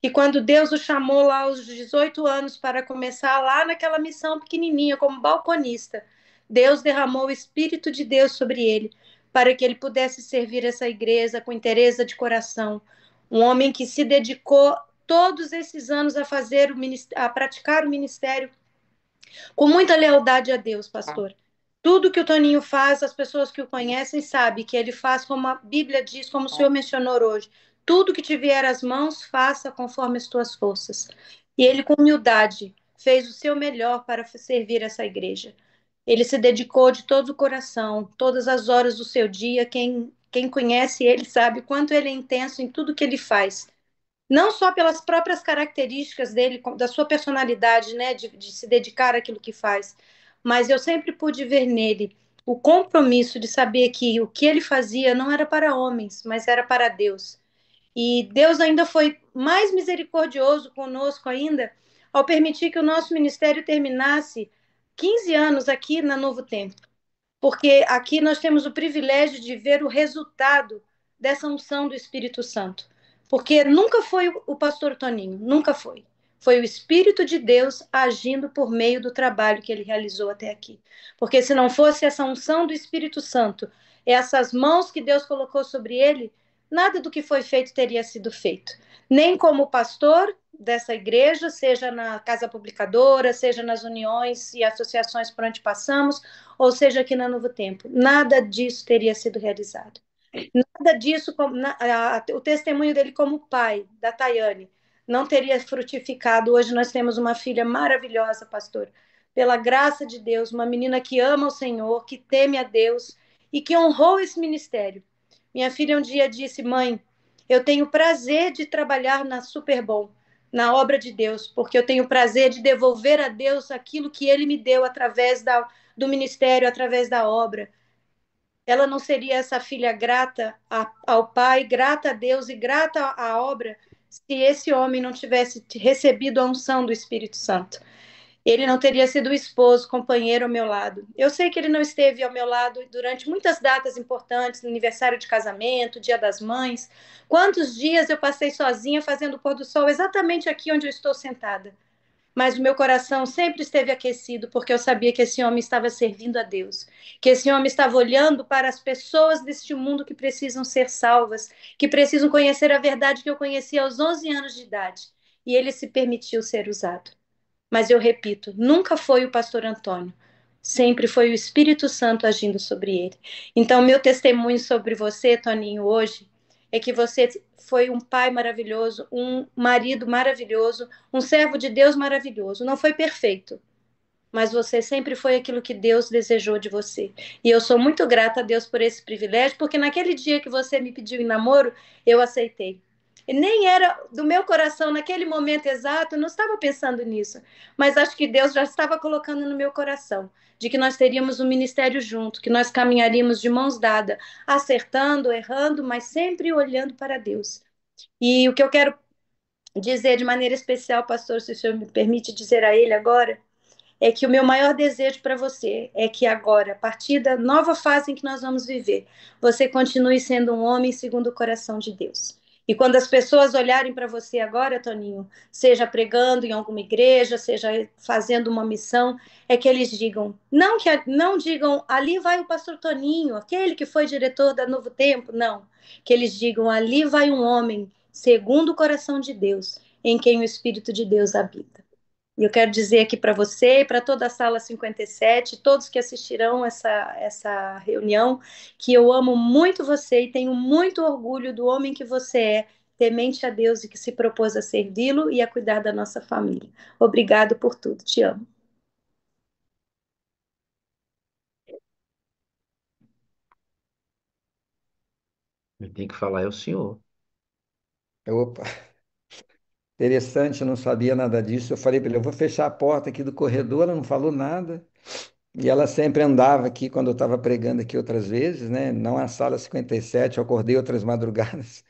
E quando Deus o chamou lá aos 18 anos para começar lá naquela missão pequenininha, como balconista, Deus derramou o Espírito de Deus sobre ele, para que ele pudesse servir essa igreja com inteireza de coração. Um homem que se dedicou todos esses anos a praticar o ministério com muita lealdade a Deus, pastor. Tudo que o Toninho faz, as pessoas que o conhecem sabem que ele faz como a Bíblia diz, como o senhor mencionou hoje. Tudo que te vier às mãos, faça conforme as tuas forças. E ele, com humildade, fez o seu melhor para servir essa igreja. Ele se dedicou de todo o coração, todas as horas do seu dia. Quem conhece ele sabe quanto ele é intenso em tudo que ele faz. Não só pelas próprias características dele, da sua personalidade, né, de se dedicar àquilo que faz, mas eu sempre pude ver nele o compromisso de saber que o que ele fazia não era para homens, mas era para Deus. E Deus ainda foi mais misericordioso conosco ainda, ao permitir que o nosso ministério terminasse 15 anos aqui na Novo Tempo. Porque aqui nós temos o privilégio de ver o resultado dessa unção do Espírito Santo. Porque nunca foi o pastor Toninho, nunca foi. Foi o Espírito de Deus agindo por meio do trabalho que ele realizou até aqui. Porque se não fosse essa unção do Espírito Santo, essas mãos que Deus colocou sobre ele, nada do que foi feito teria sido feito. Nem como pastor dessa igreja, seja na casa publicadora, seja nas uniões e associações por onde passamos, ou seja aqui na Novo Tempo. Nada disso teria sido realizado. Nada disso, o testemunho dele como pai da Tayane não teria frutificado. Hoje nós temos uma filha maravilhosa, pastor. Pela graça de Deus, uma menina que ama o Senhor, que teme a Deus e que honrou esse ministério. Minha filha um dia disse: mãe, eu tenho prazer de trabalhar na Superbom, na obra de Deus, porque eu tenho prazer de devolver a Deus aquilo que ele me deu através do ministério, através da obra. Ela não seria essa filha grata ao Pai, grata a Deus e grata à obra, se esse homem não tivesse recebido a unção do Espírito Santo. Ele não teria sido o esposo, companheiro ao meu lado. Eu sei que ele não esteve ao meu lado durante muitas datas importantes, aniversário de casamento, Dia das Mães. Quantos dias eu passei sozinha fazendo o pôr do sol exatamente aqui onde eu estou sentada. Mas o meu coração sempre esteve aquecido, porque eu sabia que esse homem estava servindo a Deus, que esse homem estava olhando para as pessoas deste mundo que precisam ser salvas, que precisam conhecer a verdade que eu conheci aos 11 anos de idade, e ele se permitiu ser usado. Mas eu repito, nunca foi o pastor Antônio, sempre foi o Espírito Santo agindo sobre ele. Então, meu testemunho sobre você, Toninho, hoje, é que você foi um pai maravilhoso, um marido maravilhoso, um servo de Deus maravilhoso. Não foi perfeito, mas você sempre foi aquilo que Deus desejou de você. E eu sou muito grata a Deus por esse privilégio, porque naquele dia que você me pediu em namoro, eu aceitei. E nem era do meu coração naquele momento exato, eu não estava pensando nisso, mas acho que Deus já estava colocando no meu coração de que nós teríamos um ministério junto, que nós caminharíamos de mãos dadas, acertando, errando, mas sempre olhando para Deus. E o que eu quero dizer de maneira especial, pastor, se o senhor me permite dizer a ele agora, é que o meu maior desejo para você é que agora, a partir da nova fase em que nós vamos viver, você continue sendo um homem segundo o coração de Deus. E quando as pessoas olharem para você agora, Toninho, seja pregando em alguma igreja, seja fazendo uma missão, é que eles digam, não digam, ali vai o pastor Toninho, aquele que foi diretor da Novo Tempo, não. Que eles digam, ali vai um homem segundo o coração de Deus, em quem o Espírito de Deus habita. E eu quero dizer aqui para você e para toda a sala 57, todos que assistirão essa reunião, que eu amo muito você e tenho muito orgulho do homem que você é, temente a Deus e que se propôs a servi-lo e a cuidar da nossa família. Obrigado por tudo, te amo. Quem tem que falar é o senhor. Opa, interessante, eu não sabia nada disso. Eu falei para ele, eu vou fechar a porta aqui do corredor, ela não falou nada. E ela sempre andava aqui quando eu estava pregando aqui outras vezes, né? Não a sala 57, eu acordei outras madrugadas.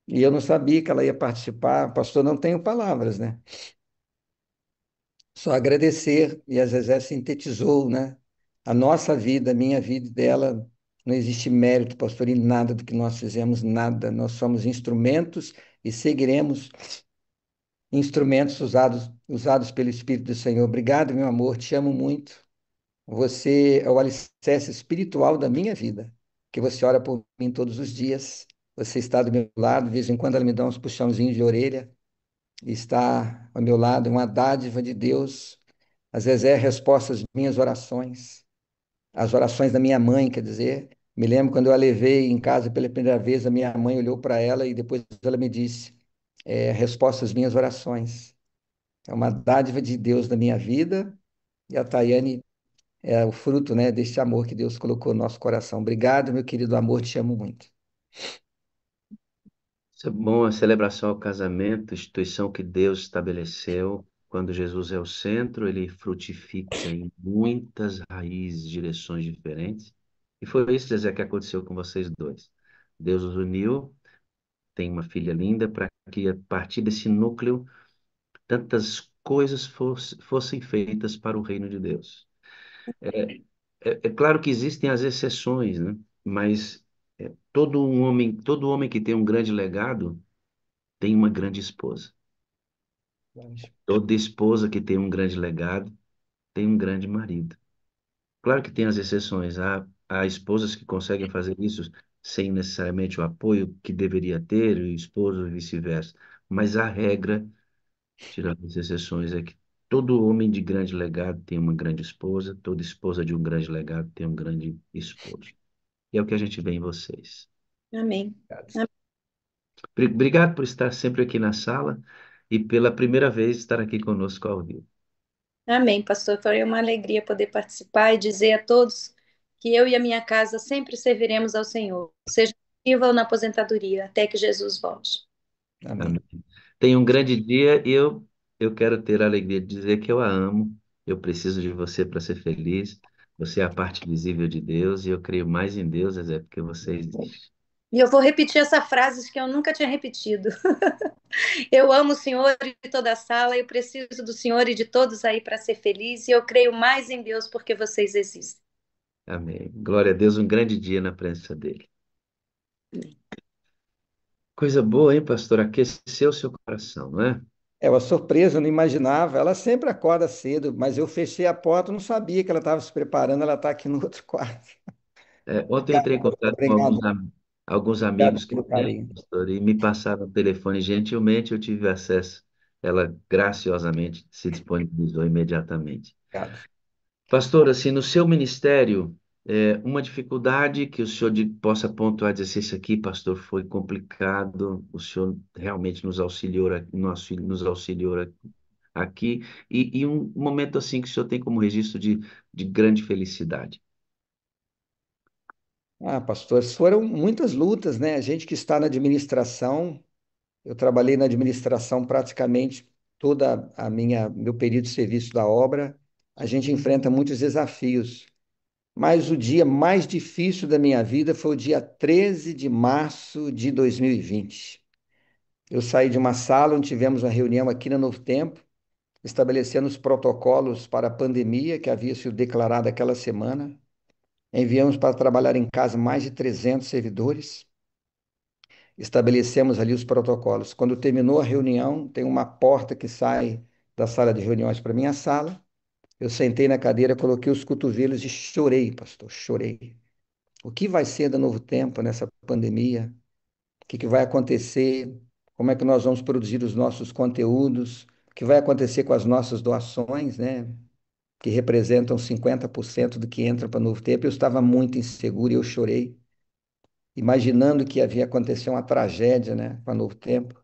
E eu não sabia que ela ia participar. Pastor, não tenho palavras, né? Só agradecer. E a Zezé sintetizou, né? A nossa vida, a minha vida e dela, não existe mérito, pastor, em nada do que nós fizemos, nada. Nós somos instrumentos e seguiremos instrumentos usados pelo Espírito do Senhor. Obrigado, meu amor, te amo muito. Você é o alicerce espiritual da minha vida, que você ora por mim todos os dias. Você está do meu lado, de vez em quando ela me dá uns puxãozinhos de orelha, e está ao meu lado, é uma dádiva de Deus. Às vezes é a resposta às minhas orações, as orações da minha mãe, quer dizer. Me lembro quando eu a levei em casa pela primeira vez, a minha mãe olhou para ela e depois ela me disse, é a resposta às minhas orações. É uma dádiva de Deus na minha vida, e a Tayane é o fruto, né, deste amor que Deus colocou no nosso coração. Obrigado, meu querido amor, te amo muito. Isso é bom, a celebração ao casamento, instituição que Deus estabeleceu. Quando Jesus é o centro, ele frutifica em muitas raízes, direções diferentes. E foi isso, Zezé, que aconteceu com vocês dois. Deus os uniu, tem uma filha linda, para que a partir desse núcleo, tantas coisas fossem feitas para o reino de Deus. É, é claro que existem as exceções, né? Mas todo homem que tem um grande legado tem uma grande esposa. Toda esposa que tem um grande legado tem um grande marido. Claro que tem as exceções. Há esposas que conseguem fazer isso sem necessariamente o apoio que deveria ter, e o esposo e vice-versa. Mas a regra, tirando as exceções, é que todo homem de grande legado tem uma grande esposa, toda esposa de um grande legado tem um grande esposo. E é o que a gente vê em vocês. Amém. Obrigado por estar sempre aqui na sala e pela primeira vez estar aqui conosco ao vivo. Amém, pastor. Foi uma alegria poder participar e dizer a todos que eu e a minha casa sempre serviremos ao Senhor, seja viva ou na aposentadoria, até que Jesus volte. Amém. Amém. Tenha um grande dia e eu quero ter a alegria de dizer que eu a amo. Eu preciso de você para ser feliz. Você é a parte visível de Deus e eu creio mais em Deus, Zé, do que você existe. E eu vou repetir essa frase que eu nunca tinha repetido. Eu amo o Senhor e toda a sala, eu preciso do Senhor e de todos aí para ser feliz, e eu creio mais em Deus porque vocês existem. Amém. Glória a Deus, um grande dia na presença dele. Coisa boa, hein, pastor? Aqueceu o seu coração, não é? É uma surpresa, eu não imaginava. Ela sempre acorda cedo, mas eu fechei a porta, eu não sabia que ela estava se preparando, ela está aqui no outro quarto. Ontem eu entrei em contato com Obrigado, alguns obrigado amigos que pelo têm, carinho. pastor, e me passaram o telefone. Gentilmente eu tive acesso. Ela graciosamente se disponibilizou imediatamente. Obrigado. Pastor, assim, no seu ministério, uma dificuldade que o senhor possa pontuar, dizer, isso aqui, pastor, foi complicado, o senhor realmente nos auxiliou aqui, e um momento assim que o senhor tem como registro de grande felicidade. Ah, pastor, foram muitas lutas, né? A gente que está na administração, Eu trabalhei na administração praticamente toda a minha meu período de serviço da obra. A gente enfrenta muitos desafios, mas o dia mais difícil da minha vida foi o dia 13 de março de 2020. Eu saí de uma sala onde tivemos uma reunião aqui na Novo Tempo, estabelecendo os protocolos para a pandemia que havia sido declarada aquela semana. Enviamos para trabalhar em casa mais de 300 servidores. Estabelecemos ali os protocolos. Quando terminou a reunião, tem uma porta que sai da sala de reuniões para minha sala. Eu sentei na cadeira, coloquei os cotovelos e chorei, pastor, chorei. O que vai ser da Novo Tempo nessa pandemia? O que vai acontecer? Como é que nós vamos produzir os nossos conteúdos? O que vai acontecer com as nossas doações, né? Que representam 50% do que entra para o Novo Tempo. Eu estava muito inseguro e eu chorei, imaginando que havia acontecer uma tragédia, né, com a Novo Tempo.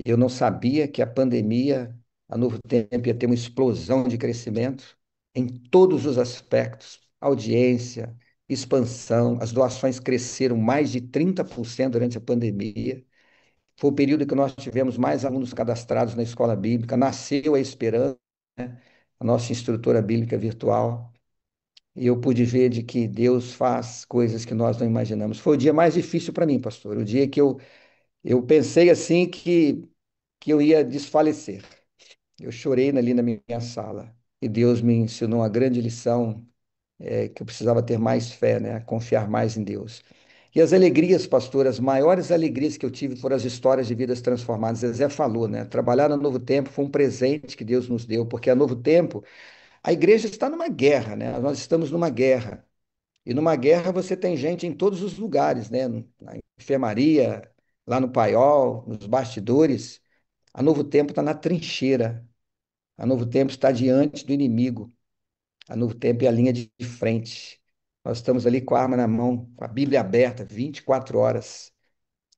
Eu não sabia que a pandemia, a Novo Tempo ia ter uma explosão de crescimento em todos os aspectos, audiência, expansão, as doações cresceram mais de 30% durante a pandemia. Foi o período que nós tivemos mais alunos cadastrados na escola bíblica, nasceu a Esperança, né? A nossa instrutora bíblica virtual, e eu pude ver de que Deus faz coisas que nós não imaginamos. Foi o dia mais difícil para mim, pastor, o dia que eu pensei assim que eu ia desfalecer. Eu chorei ali na minha sala, e Deus me ensinou uma grande lição, que eu precisava ter mais fé, né? Confiar mais em Deus. E as alegrias, pastor, as maiores alegrias que eu tive foram as histórias de vidas transformadas. Zezé falou, né? Trabalhar no Novo Tempo foi um presente que Deus nos deu, porque a Novo Tempo, a igreja está numa guerra, né? Nós estamos numa guerra. E numa guerra você tem gente em todos os lugares, né? Na enfermaria, lá no paiol, nos bastidores. A Novo Tempo está na trincheira. A Novo Tempo está diante do inimigo. A Novo Tempo é a linha de frente. Nós estamos ali com a arma na mão, com a Bíblia aberta, 24 horas.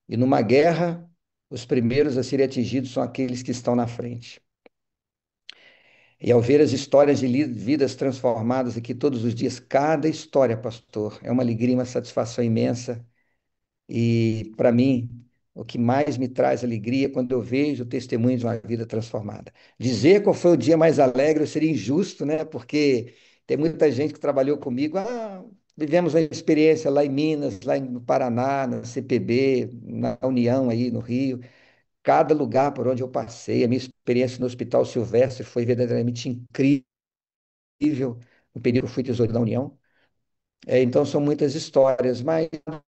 E numa guerra, os primeiros a serem atingidos são aqueles que estão na frente. E ao ver as histórias de vidas transformadas aqui todos os dias, cada história, pastor, é uma alegria, uma satisfação imensa. E para mim, o que mais me traz alegria é quando eu vejo o testemunho de uma vida transformada. Dizer qual foi o dia mais alegre seria injusto, né? Porque tem muita gente que trabalhou comigo. Vivemos uma experiência lá em Minas, lá no Paraná, na CPB, na União aí no Rio. Cada lugar por onde eu passei, a minha experiência no Hospital Silvestre foi verdadeiramente incrível. No período que eu fui tesoureiro da União. Então, são muitas histórias, mas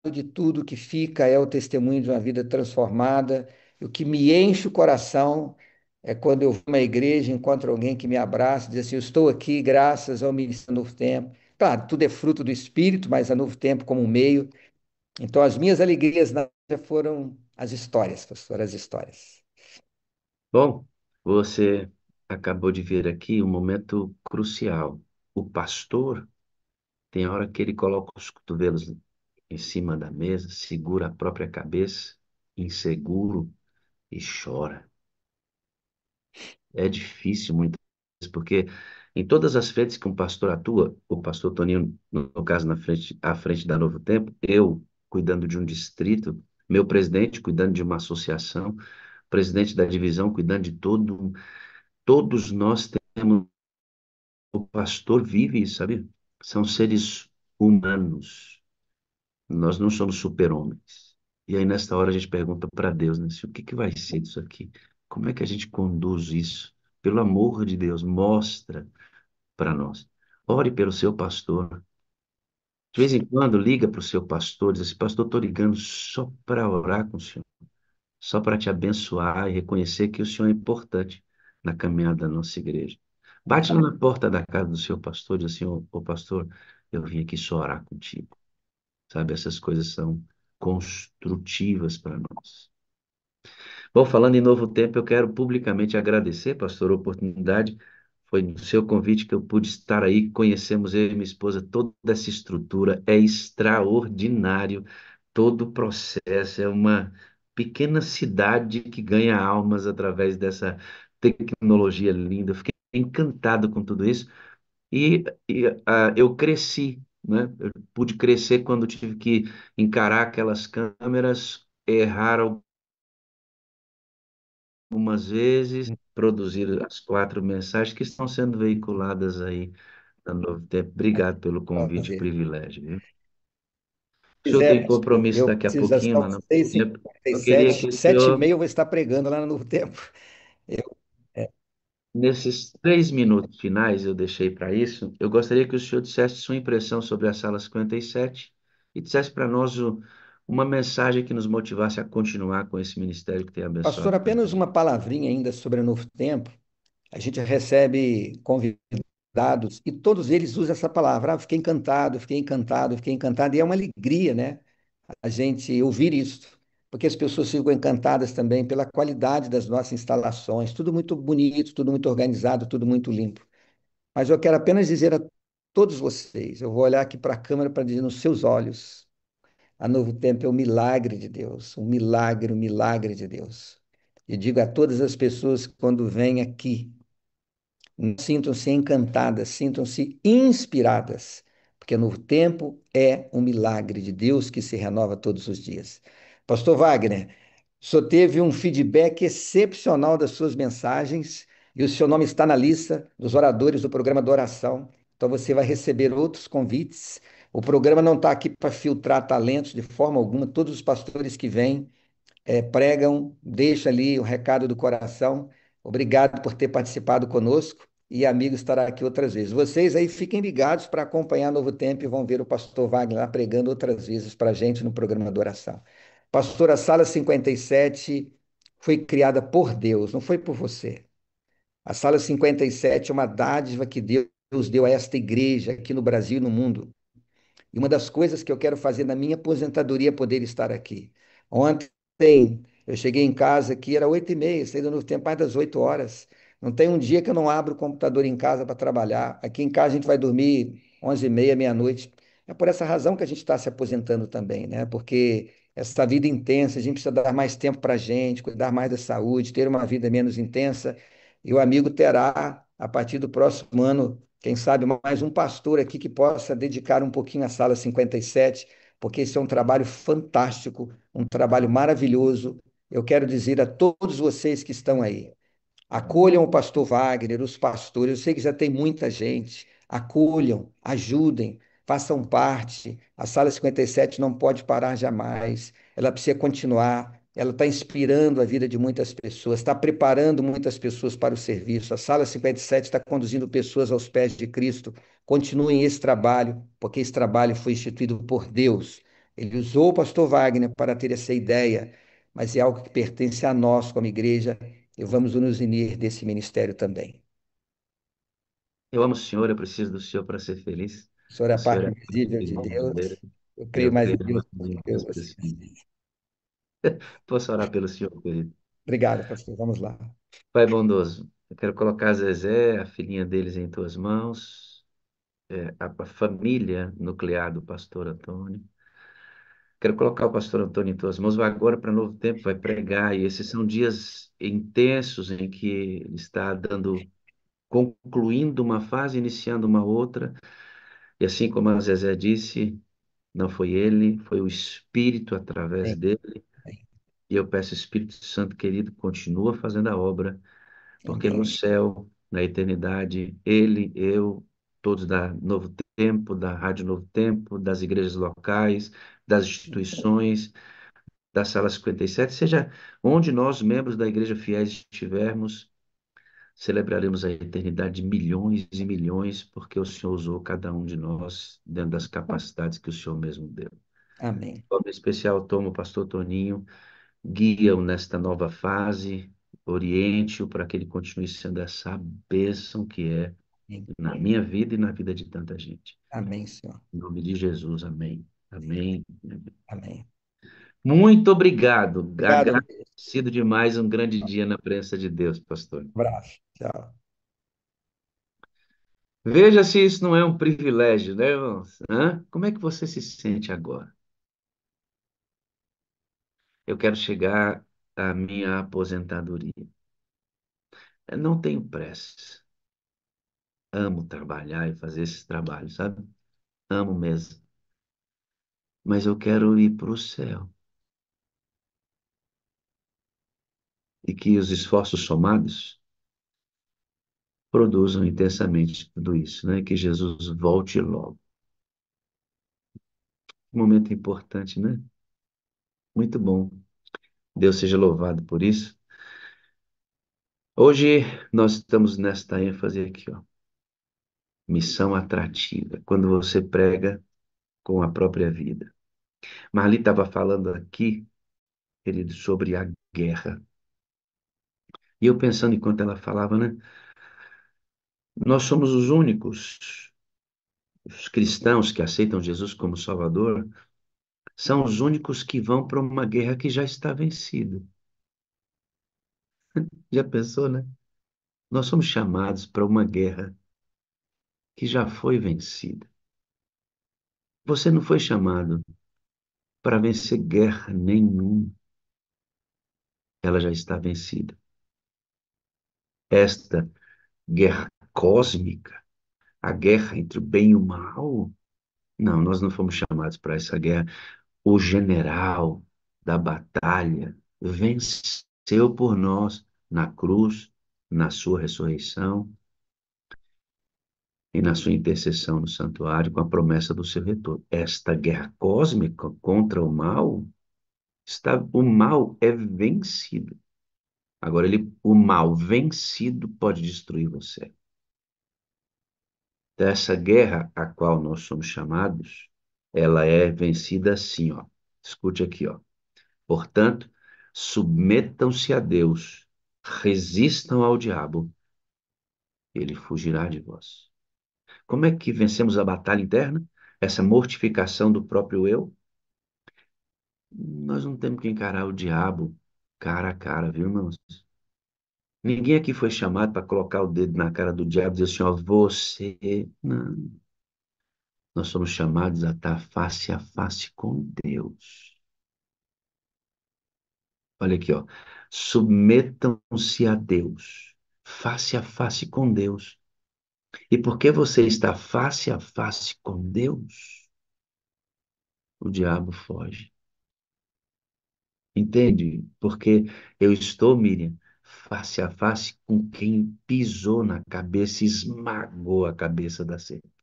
de tudo que fica é o testemunho de uma vida transformada. E o que me enche o coração é quando eu vou a uma igreja, encontro alguém que me abraça, diz assim: eu estou aqui graças ao Ministério Novo Tempo. Claro, tudo é fruto do Espírito, mas a Novo Tempo como um meio. Então, as minhas alegrias na vida foram as histórias, pastor, as histórias. Bom, você acabou de ver aqui um momento crucial. O pastor tem hora que ele coloca os cotovelos em cima da mesa, segura a própria cabeça, inseguro, e chora. É difícil muitas vezes, porque em todas as frentes que um pastor atua, o pastor Toninho, no caso, à frente da Novo Tempo, eu cuidando de um distrito, meu presidente cuidando de uma associação, presidente da divisão cuidando de todo, todos nós temos, o pastor vive isso, sabe? São seres humanos. Nós não somos super-homens. E aí, nesta hora, a gente pergunta para Deus, né? O que que vai ser disso aqui? Como é que a gente conduz isso? Pelo amor de Deus, mostra para nós. Ore pelo seu pastor. De vez em quando, liga para o seu pastor, diz assim: pastor, estou ligando só para orar com o senhor, só para te abençoar e reconhecer que o senhor é importante na caminhada da nossa igreja. Bate lá na porta da casa do seu pastor, diz assim: ô pastor, eu vim aqui só orar contigo. Sabe, essas coisas são construtivas para nós. Bom, falando em Novo Tempo, eu quero publicamente agradecer, pastor, a oportunidade. Foi no seu convite que eu pude estar aí. Conhecemos eu e minha esposa toda essa estrutura. É extraordinário todo o processo. É uma pequena cidade que ganha almas através dessa tecnologia linda. Eu fiquei encantado com tudo isso. Eu cresci, né? Eu pude crescer quando tive que encarar aquelas câmeras, errar algumas vezes, produzir as 4 mensagens que estão sendo veiculadas aí na Novo Tempo. Obrigado pelo convite e Prazer. privilégio, viu? O senhor Pois é, tem pastor. compromisso Eu daqui a preciso já pouquinho são lá no Novo Tempo. Eu queria 6h57, que o 7h30 senhor, eu vou estar pregando lá no Novo Tempo. Eu, é, nesses 3 minutos finais, eu deixei para isso, eu gostaria que o senhor dissesse sua impressão sobre a Sala 57 e dissesse para nós uma mensagem que nos motivasse a continuar com esse ministério que tem pastor, abençoado tanta apenas uma gente. palavrinha ainda sobre o Novo Tempo. A gente recebe convidados e todos eles usam essa palavra. Ah, fiquei encantado, fiquei encantado, fiquei encantado. E é uma alegria, né? A gente ouvir isso, porque as pessoas ficam encantadas também pela qualidade das nossas instalações. Tudo muito bonito, tudo muito organizado, tudo muito limpo. Mas eu quero apenas dizer a todos vocês, eu vou olhar aqui para a câmera para dizer nos seus olhos, a Novo Tempo é um milagre de Deus, um milagre de Deus. E digo a todas as pessoas que quando vêm aqui, sintam-se encantadas, sintam-se inspiradas, porque o novo tempo é um milagre de Deus que se renova todos os dias. Pastor Wagner, o senhor teve um feedback excepcional das suas mensagens e o seu nome está na lista dos oradores do programa de oração. Então você vai receber outros convites. O programa não está aqui para filtrar talentos de forma alguma. Todos os pastores que vêm pregam, deixa ali o recado do coração. Obrigado por ter participado conosco e amigo estará aqui outras vezes. Vocês aí fiquem ligados para acompanhar Novo Tempo e vão ver o pastor Wagner lá pregando outras vezes para a gente no programa de oração. Pastor, a Sala 57 foi criada por Deus, não foi por você. A Sala 57 é uma dádiva que Deus deu a esta igreja aqui no Brasil e no mundo. E uma das coisas que eu quero fazer na minha aposentadoria é poder estar aqui. Ontem eu cheguei em casa aqui, era 8h30, saí do Novo Tempo mais das 8 horas. Não tem um dia que eu não abro o computador em casa para trabalhar. Aqui em casa a gente vai dormir 11h30, meia-noite. É por essa razão que a gente está se aposentando também, né? Porque essa vida intensa, a gente precisa dar mais tempo para a gente, cuidar mais da saúde, ter uma vida menos intensa. E o amigo terá, a partir do próximo ano, quem sabe mais um pastor aqui que possa dedicar um pouquinho à Sala 57, porque esse é um trabalho fantástico, um trabalho maravilhoso. Eu quero dizer a todos vocês que estão aí, acolham o pastor Wagner, os pastores. Eu sei que já tem muita gente. Acolham, ajudem, façam parte. A Sala 57 não pode parar jamais. Ela precisa continuar. Ela está inspirando a vida de muitas pessoas, está preparando muitas pessoas para o serviço. A Sala 57 está conduzindo pessoas aos pés de Cristo. Continuem esse trabalho, porque esse trabalho foi instituído por Deus. Ele usou o pastor Wagner para ter essa ideia, mas é algo que pertence a nós como igreja e vamos nos unir desse ministério também. Eu amo o senhor, eu preciso do senhor para ser feliz. O Senhor é O a senhor parte é invisível de irmão brasileiro. Deus. Eu creio Eu mais em creio Deus mais do que em eu Deus em que vocês. assim. Posso orar pelo senhor, querido? Obrigado, pastor. Vamos lá. Pai bondoso, eu quero colocar a Zezé, a filhinha deles, em tuas mãos, a família nuclear do pastor Antônio. Quero colocar o pastor Antônio em tuas mãos, vai agora para Novo Tempo, vai pregar, e esses são dias intensos em que ele está concluindo uma fase, iniciando uma outra, e assim como a Zezé disse, não foi ele, foi o Espírito através Amém. dele, e eu peço, Espírito Santo querido, continua fazendo a obra, porque no Amém. céu, na eternidade, ele, eu, todos da Novo Tempo, da Rádio Novo Tempo, das igrejas locais, das instituições, da Sala 57, seja onde nós, membros da Igreja Fiéis, estivermos, celebraremos a eternidade de milhões e milhões, porque o Senhor usou cada um de nós dentro das capacidades que o Senhor mesmo deu. Amém. De forma especial, toma o pastor Toninho, guia-o nesta nova fase, oriente-o para que ele continue sendo essa bênção que é Amém, na minha vida e na vida de tanta gente. Amém, Senhor. Em nome de Jesus, amém. Amém. Amém. Muito obrigado. Obrigado, amigo. Agradecido demais. Um grande dia na presença de Deus, pastor. Um abraço. Tchau. Veja se isso não é um privilégio, né, irmãos? Hã? Como é que você se sente agora? Eu quero chegar à minha aposentadoria. Eu não tenho pressa. Amo trabalhar e fazer esses trabalhos, sabe? Amo mesmo. Mas eu quero ir para o céu. e que os esforços somados produzam intensamente tudo isso, né? Que Jesus volte logo. Um momento importante, né? Muito bom. Deus seja louvado por isso. Hoje nós estamos nesta ênfase aqui, ó. Missão atrativa. Quando você prega com a própria vida. Marli estava falando aqui, querido, sobre a guerra. E eu pensando enquanto ela falava, né? Nós somos os únicos, os cristãos que aceitam Jesus como Salvador, são os únicos que vão para uma guerra que já está vencida. Já pensou, né? Nós somos chamados para uma guerra que já foi vencida. Você não foi chamado para vencer guerra nenhuma. Ela já está vencida. Esta guerra cósmica, a guerra entre o bem e o mal, não, nós não fomos chamados para essa guerra. O general da batalha venceu por nós na cruz, na sua ressurreição e na sua intercessão no santuário com a promessa do seu retorno. Esta guerra cósmica contra o mal é vencido. Agora, o mal vencido pode destruir você. Dessa guerra a qual nós somos chamados, ela é vencida assim, ó. Escute aqui, ó. Portanto, submetam-se a Deus, resistam ao diabo, ele fugirá de vós. Como é que vencemos a batalha interna? Essa mortificação do próprio eu? Nós não temos que encarar o diabo cara a cara, viu, irmãos? Ninguém aqui foi chamado para colocar o dedo na cara do diabo e dizer assim, ó, você. Não. Nós somos chamados a estar face a face com Deus. Olha aqui, ó. Submetam-se a Deus, face a face com Deus. E porque você está face a face com Deus, o diabo foge. Entende? Porque eu estou, Miriam, face a face com quem pisou na cabeça e esmagou a cabeça da serpente.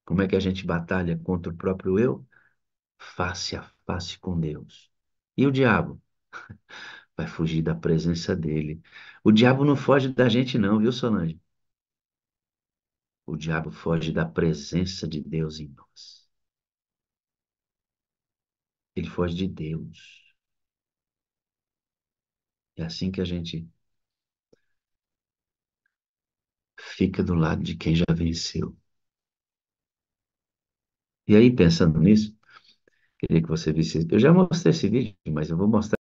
Como é que a gente batalha contra o próprio eu? Face a face com Deus. E o diabo? Vai fugir da presença dele. O diabo não foge da gente não, viu, Solange? O diabo foge da presença de Deus em nós. Ele foge de Deus. É assim que a gente fica do lado de quem já venceu. E aí, pensando nisso, queria que você visse. Eu já mostrei esse vídeo, mas eu vou mostrar